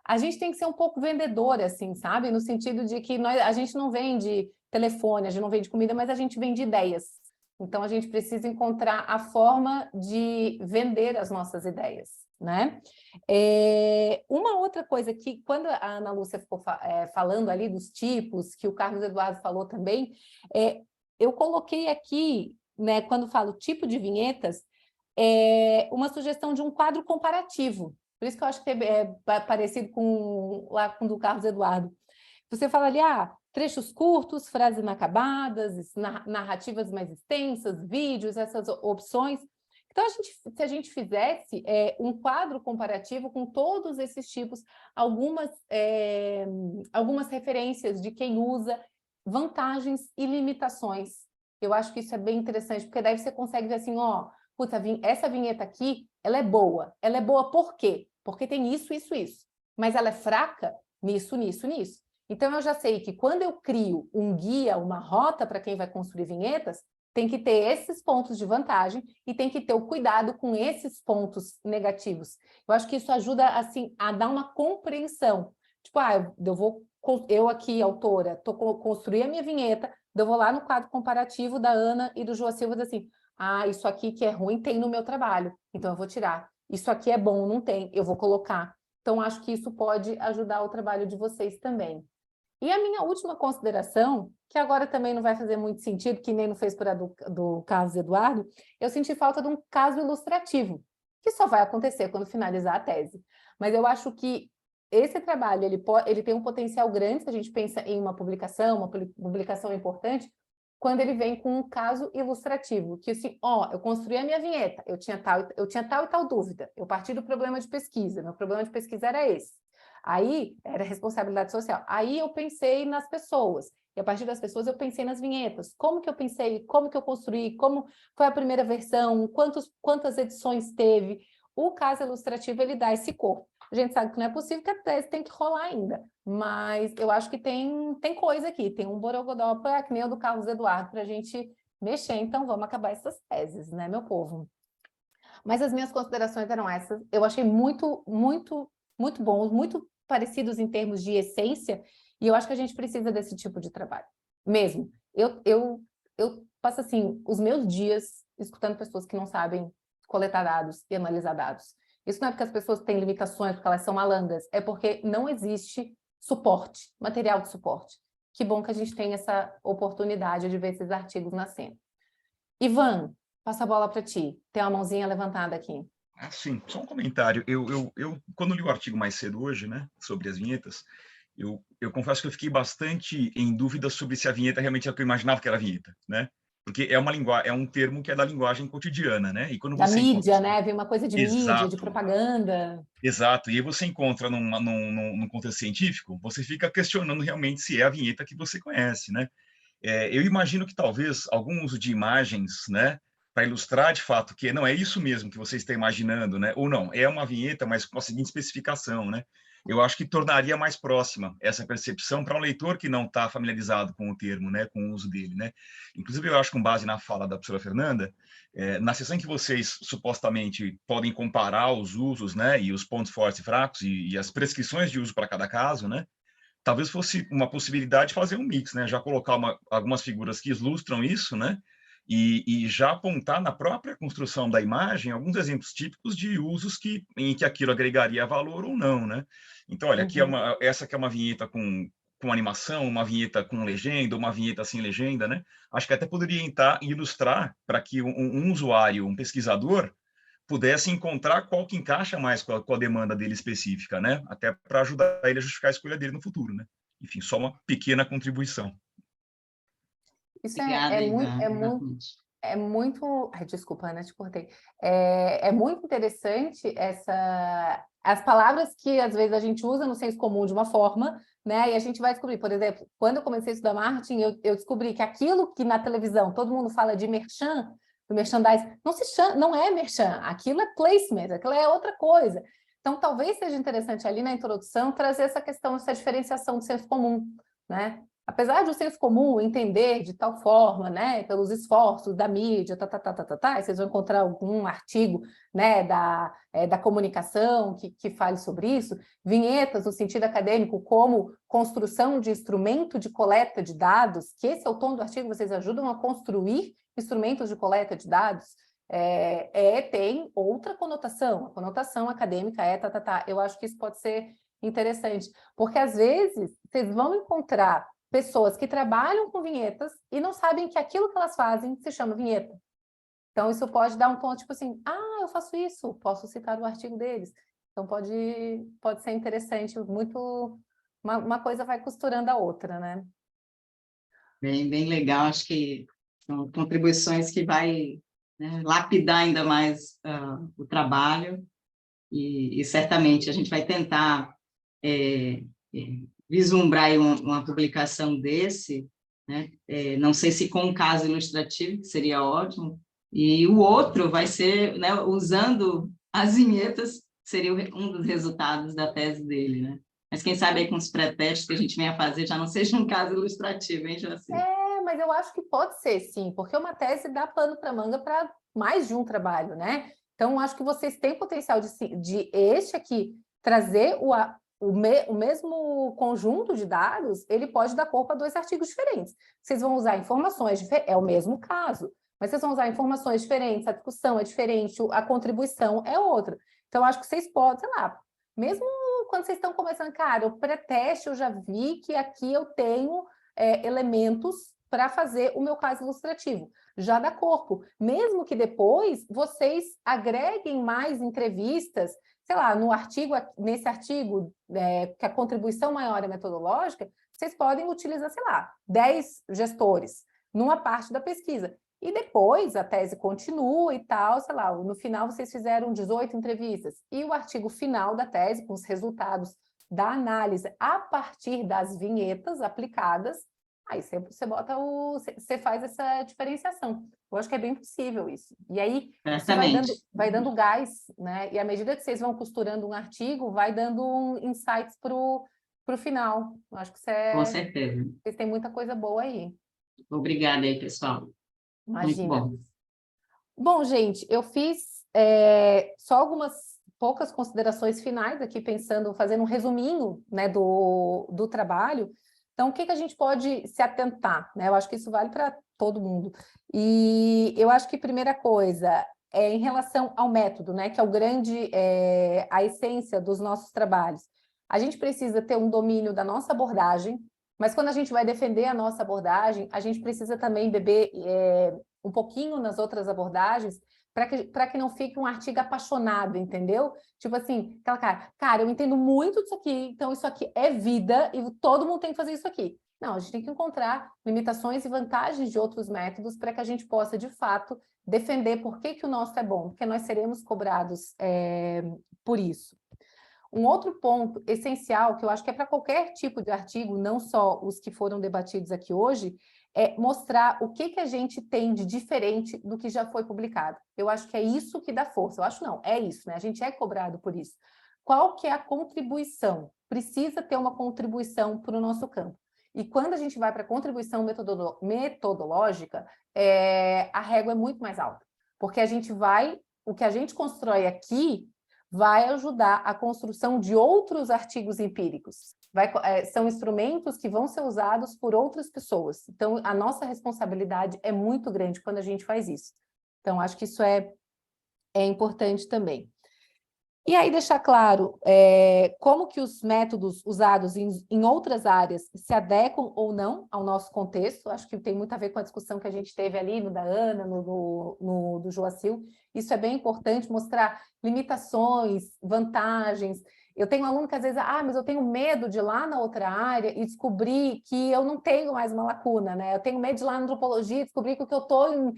a gente tem que ser um pouco vendedora, assim, sabe? No sentido de que a gente não vende telefone, a gente não vende comida, mas a gente vende ideias. Então, a gente precisa encontrar a forma de vender as nossas ideias, né? Uma outra coisa que, quando a Ana Lúcia ficou falando ali dos tipos, que o Carlos Eduardo falou também, eu coloquei aqui, né, quando falo tipo de vinhetas, uma sugestão de um quadro comparativo. Por isso que eu acho que é parecido com o do Carlos Eduardo. Você fala ali, trechos curtos, frases inacabadas, narrativas mais extensas, vídeos, essas opções. Então, se a gente fizesse um quadro comparativo com todos esses tipos, algumas referências de quem usa, vantagens e limitações. Eu acho que isso é bem interessante, porque daí você consegue ver assim, essa vinheta aqui, ela é boa. Ela é boa por quê? Porque tem isso, isso, isso. Mas ela é fraca nisso, nisso, nisso. Então, eu já sei que quando eu crio um guia, uma rota para quem vai construir vinhetas, tem que ter esses pontos de vantagem e tem que ter o cuidado com esses pontos negativos. Eu acho que isso ajuda, assim, a dar uma compreensão. Tipo, eu aqui, autora, construí a minha vinheta, eu vou lá no quadro comparativo da Ana e do Joacil, vou dizer assim, isso aqui que é ruim tem no meu trabalho, então eu vou tirar. Isso aqui é bom, não tem, eu vou colocar. Então, acho que isso pode ajudar o trabalho de vocês também. E a minha última consideração, que agora também não vai fazer muito sentido, que nem não fez por a do Carlos Eduardo, eu senti falta de um caso ilustrativo, que só vai acontecer quando finalizar a tese. Mas eu acho que esse trabalho ele tem um potencial grande, se a gente pensa em uma publicação importante, quando ele vem com um caso ilustrativo, que assim, eu construí a minha vinheta, eu tinha tal e tal dúvida, eu parti do problema de pesquisa, meu problema de pesquisa era esse. Aí, era responsabilidade social. Aí eu pensei nas pessoas, e a partir das pessoas eu pensei nas vinhetas. Como que eu pensei, como que eu construí, como foi a primeira versão, quantas edições teve. O caso ilustrativo, ele dá esse corpo. A gente sabe que não é possível, que a tese tem que rolar ainda, mas eu acho que tem coisa aqui, tem um borogodó que nem o do Carlos Eduardo para a gente mexer, então vamos acabar essas teses, né, meu povo? Mas as minhas considerações eram essas, eu achei muito, muito, muito bons, muito parecidos em termos de essência, e eu acho que a gente precisa desse tipo de trabalho, mesmo. Eu passo, assim, os meus dias escutando pessoas que não sabem coletar dados e analisar dados. Isso não é porque as pessoas têm limitações, porque elas são malandras, é porque não existe suporte, material de suporte. Que bom que a gente tem essa oportunidade de ver esses artigos nascendo. Ivan, passa a bola para ti. Tem uma mãozinha levantada aqui. Sim, só um comentário. Eu quando li o artigo mais cedo hoje, né, sobre as vinhetas, eu confesso que eu fiquei bastante em dúvida sobre se a vinheta realmente era o que eu imaginava que era a vinheta, né? Porque é um termo que é da linguagem cotidiana, né? E quando Da você mídia, né? Vem uma coisa de mídia, de Exato. propaganda. Exato, e aí você encontra num contexto científico, você fica questionando realmente se é a vinheta que você conhece, né? Eu imagino que talvez algum uso de imagens, né, para ilustrar de fato que não é isso mesmo que você está imaginando, né? Ou não, é uma vinheta, mas com a seguinte especificação, né? Eu acho que tornaria mais próxima essa percepção para um leitor que não está familiarizado com o termo, né, com o uso dele, né? Inclusive, eu acho que com base na fala da professora Fernanda, na sessão em que vocês supostamente podem comparar os usos, né, e os pontos fortes e fracos e as prescrições de uso para cada caso, né? Talvez fosse uma possibilidade de fazer um mix, né? Já colocar algumas figuras que ilustram isso, né? E já apontar na própria construção da imagem alguns exemplos típicos de usos em que aquilo agregaria valor ou não, né? Então, olha, aqui essa aqui é uma vinheta com animação, uma vinheta com legenda, uma vinheta sem legenda, né? Acho que até poderia ilustrar para que um usuário, um pesquisador, pudesse encontrar qual que encaixa mais com a demanda dele específica, né? Até para ajudar ele a justificar a escolha dele no futuro, né? Enfim, só uma pequena contribuição. Isso Obrigada, Ivan, é muito... Ai, desculpa, Ana, te cortei. É muito interessante as palavras que, às vezes, a gente usa no senso comum de uma forma, né? E a gente vai descobrir, por exemplo, quando eu comecei a estudar marketing, eu descobri que aquilo que na televisão todo mundo fala de merchan, do merchandise, não é merchan, aquilo é placement, aquilo é outra coisa. Então, talvez seja interessante ali na introdução trazer essa questão, essa diferenciação do senso comum, né? Apesar de o senso comum entender de tal forma, né, pelos esforços da mídia, vocês vão encontrar algum artigo, né, da comunicação que fale sobre isso, vinhetas no sentido acadêmico como construção de instrumento de coleta de dados, que esse é o tom do artigo, vocês ajudam a construir instrumentos de coleta de dados, tem outra conotação, a conotação acadêmica eu acho que isso pode ser interessante, porque às vezes vocês vão encontrar pessoas que trabalham com vinhetas e não sabem que aquilo que elas fazem se chama vinheta. Então, isso pode dar um tom, tipo assim, eu faço isso, posso citar o artigo deles. Então, pode ser interessante, muito... Uma coisa vai costurando a outra, né? Bem legal, acho que são contribuições que vai, né, lapidar ainda mais o trabalho e certamente a gente vai tentar vislumbrar aí uma publicação desse, né? Não sei se com um caso ilustrativo, que seria ótimo, e o outro vai ser, né, usando as vinhetas, seria um dos resultados da tese dele, né? Mas quem sabe aí com os pré-testes que a gente venha fazer já não seja um caso ilustrativo, hein, Joacim? Mas eu acho que pode ser, sim, porque uma tese dá pano para manga para mais de um trabalho, né? Então, acho que vocês têm potencial de este aqui trazer o mesmo conjunto de dados, ele pode dar corpo a 2 artigos diferentes. Vocês vão usar informações diferentes, é o mesmo caso, mas vocês vão usar informações diferentes, a discussão é diferente, a contribuição é outra. Então, acho que vocês podem, sei lá, mesmo mesmo quando vocês estão começando, cara, o pré-teste eu já vi que aqui eu tenho elementos para fazer o meu caso ilustrativo. Já dá corpo. Mesmo que depois vocês agreguem mais entrevistas, sei lá, no artigo, nesse artigo, que a contribuição maior é metodológica, vocês podem utilizar, sei lá, 10 gestores numa parte da pesquisa. E depois a tese continua e tal, sei lá, no final vocês fizeram 18 entrevistas. E o artigo final da tese, com os resultados da análise a partir das vinhetas aplicadas, aí você faz essa diferenciação. Eu acho que é bem possível isso. E aí isso vai dando gás, né? E à medida que vocês vão costurando um artigo, vai dando insights para o final. Eu acho que Com certeza. vocês têm muita coisa boa aí. Obrigada aí, pessoal. Imagina. Muito bom. Bom, gente, eu fiz só algumas poucas considerações finais aqui, fazendo um resuminho, né, do trabalho. Então, o que a gente pode se atentar, né? Eu acho que isso vale para todo mundo. E eu acho que a primeira coisa é em relação ao método, né, que é a essência dos nossos trabalhos. A gente precisa ter um domínio da nossa abordagem, mas quando a gente vai defender a nossa abordagem, a gente precisa também beber um pouquinho nas outras abordagens para que não fique um artigo apaixonado, entendeu? Tipo assim, aquela cara, eu entendo muito disso aqui, então isso aqui é vida e todo mundo tem que fazer isso aqui. Não, a gente tem que encontrar limitações e vantagens de outros métodos para que a gente possa, de fato, defender por que o nosso é bom, porque nós seremos cobrados por isso. Um outro ponto essencial, que eu acho que é para qualquer tipo de artigo, não só os que foram debatidos aqui hoje, é mostrar o que a gente tem de diferente do que já foi publicado. Eu acho que é isso que dá força. Eu acho não, é isso, né? A gente é cobrado por isso. Qual que é a contribuição? Precisa ter uma contribuição para o nosso campo. E quando a gente vai para a contribuição metodológica, a régua é muito mais alta. Porque o que a gente constrói aqui vai ajudar a construção de outros artigos empíricos. São instrumentos que vão ser usados por outras pessoas. Então, a nossa responsabilidade é muito grande quando a gente faz isso. Então, acho que isso é importante também. E aí deixar claro como que os métodos usados em outras áreas se adequam ou não ao nosso contexto. Acho que tem muito a ver com a discussão que a gente teve ali no da Ana, do Joacil. Isso é bem importante, mostrar limitações, vantagens. Eu tenho um aluno que às vezes, mas eu tenho medo de ir lá na outra área e descobrir que eu não tenho mais uma lacuna, né? Eu tenho medo de ir lá na antropologia e descobrir que o que eu estou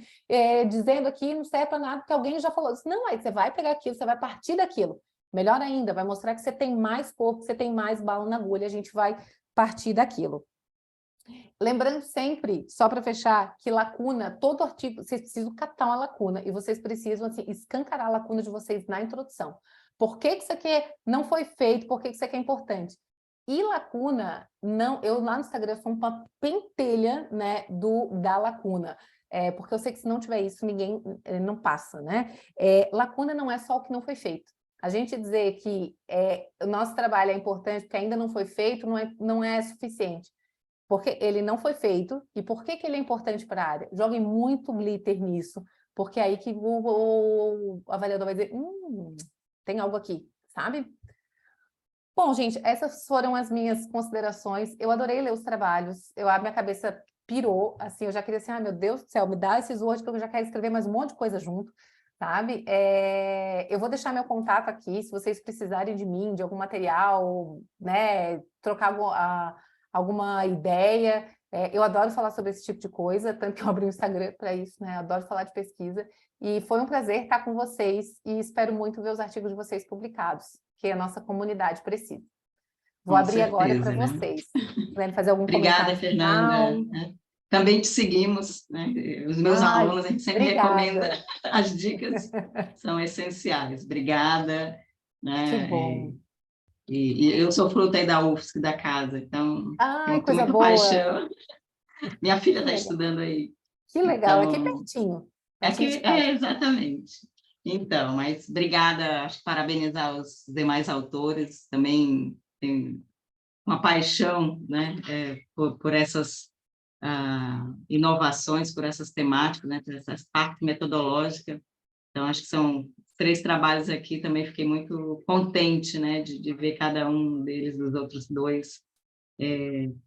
dizendo aqui não serve para nada, porque alguém já falou isso. Não, aí você vai pegar aquilo, você vai partir daquilo. Melhor ainda, vai mostrar que você tem mais corpo, que você tem mais bala na agulha, a gente vai partir daquilo. Lembrando sempre, só para fechar, que lacuna, todo artigo, vocês precisam catar uma lacuna e vocês precisam assim, escancarar a lacuna de vocês na introdução. Por que isso aqui não foi feito? Por que isso aqui é importante? E lacuna, não, eu lá no Instagram sou uma pentelha, né, da lacuna. Porque eu sei que se não tiver isso, ninguém não passa, né? Lacuna não é só o que não foi feito. A gente dizer que o nosso trabalho é importante porque ainda não foi feito não é suficiente. Porque ele não foi feito. E por que ele é importante para a área? Joguem muito glitter nisso, porque é aí que o avaliador vai dizer, tem algo aqui, sabe? Bom, gente, essas foram as minhas considerações. Eu adorei ler os trabalhos. A minha cabeça pirou, assim, eu já queria assim, meu Deus do céu, me dá esses Word que eu já quero escrever mais um monte de coisa junto, sabe? Eu vou deixar meu contato aqui, se vocês precisarem de mim, de algum material, né, trocar alguma ideia. Eu adoro falar sobre esse tipo de coisa, tanto que eu abri o Instagram para isso, né? Eu adoro falar de pesquisa. E foi um prazer estar com vocês e espero muito ver os artigos de vocês publicados, que a nossa comunidade precisa. Vou abrir agora para vocês. Querem fazer algum comentário? Obrigada, Fernanda. Também te seguimos, né? Os meus alunos, a gente sempre recomenda as dicas, são essenciais. Obrigada. Né? Que bom. E eu sou fruta aí da UFSC, da casa, então tenho coisa muita boa. paixão. Minha filha está estudando aí. Que legal, então, aqui pertinho. Exatamente. Então, mas obrigada, acho que parabenizar os demais autores, também tenho uma paixão, né, por essas inovações, por essas temáticas, né, por essas partes metodológicas. Então, acho que são 3 trabalhos aqui, também fiquei muito contente, né, de ver cada um deles, dos outros 2,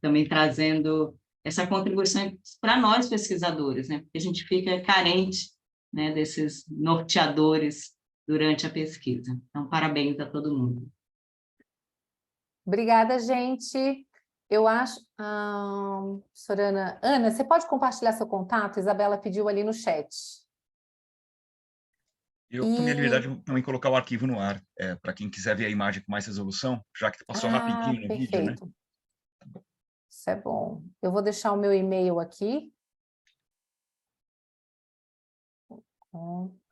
também trazendo essa contribuição para nós pesquisadores, né, porque a gente fica carente, né, desses norteadores durante a pesquisa. Então, parabéns a todo mundo. Obrigada, gente. Eu acho... Sorana, Ana, você pode compartilhar seu contato? Isabela pediu ali no chat. Eu tomei a liberdade de também colocar o arquivo no ar, para quem quiser ver a imagem com mais resolução, já que passou rapidinho no vídeo, né? Perfeito. Isso é bom. Eu vou deixar o meu e-mail aqui.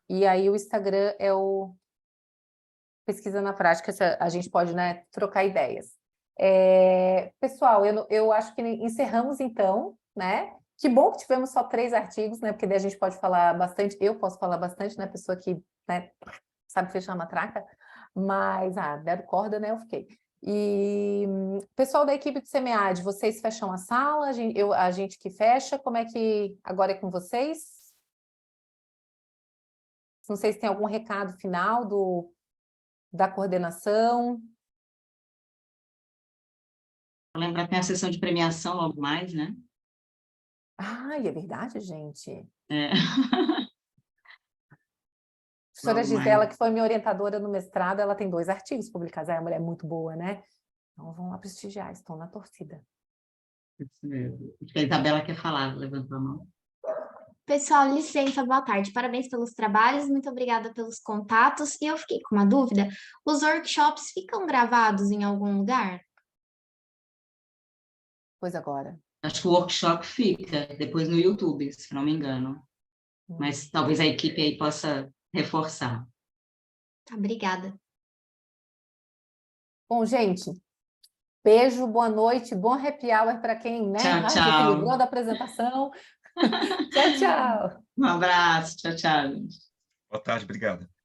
E aí o Instagram é o Pesquisa na Prática, a gente pode, né, trocar ideias. Pessoal, eu acho que encerramos então, né? Que bom que tivemos só 3 artigos, né? Porque daí a gente pode falar bastante, eu posso falar bastante, né? Pessoa que, né, sabe fechar uma matraca, mas, deram corda, né? Eu fiquei. E, pessoal da equipe do SEMEAD, vocês fecham a sala? A gente que fecha, como é que agora é com vocês? Não sei se tem algum recado final da coordenação. Lembrar que tem a sessão de premiação logo mais, né? É verdade, gente. É. A professora Logo Gisela, mais. que foi minha orientadora no mestrado, ela tem 2 artigos publicados. É uma mulher muito boa, né? Então, vamos lá prestigiar, estão na torcida. Isso mesmo. Acho que a Isabela quer falar, levantou a mão. Pessoal, licença, boa tarde. Parabéns pelos trabalhos, muito obrigada pelos contatos. E eu fiquei com uma dúvida: os workshops ficam gravados em algum lugar? Pois agora. Acho que o workshop fica depois no YouTube, se não me engano. Mas talvez a equipe aí possa reforçar. Tá, obrigada. Bom, gente, beijo, boa noite, bom happy hour para quem, né? Tchau, Já se livrou tchau. da apresentação. Tchau, tchau. Um abraço. Tchau, tchau, gente. Boa tarde, obrigado.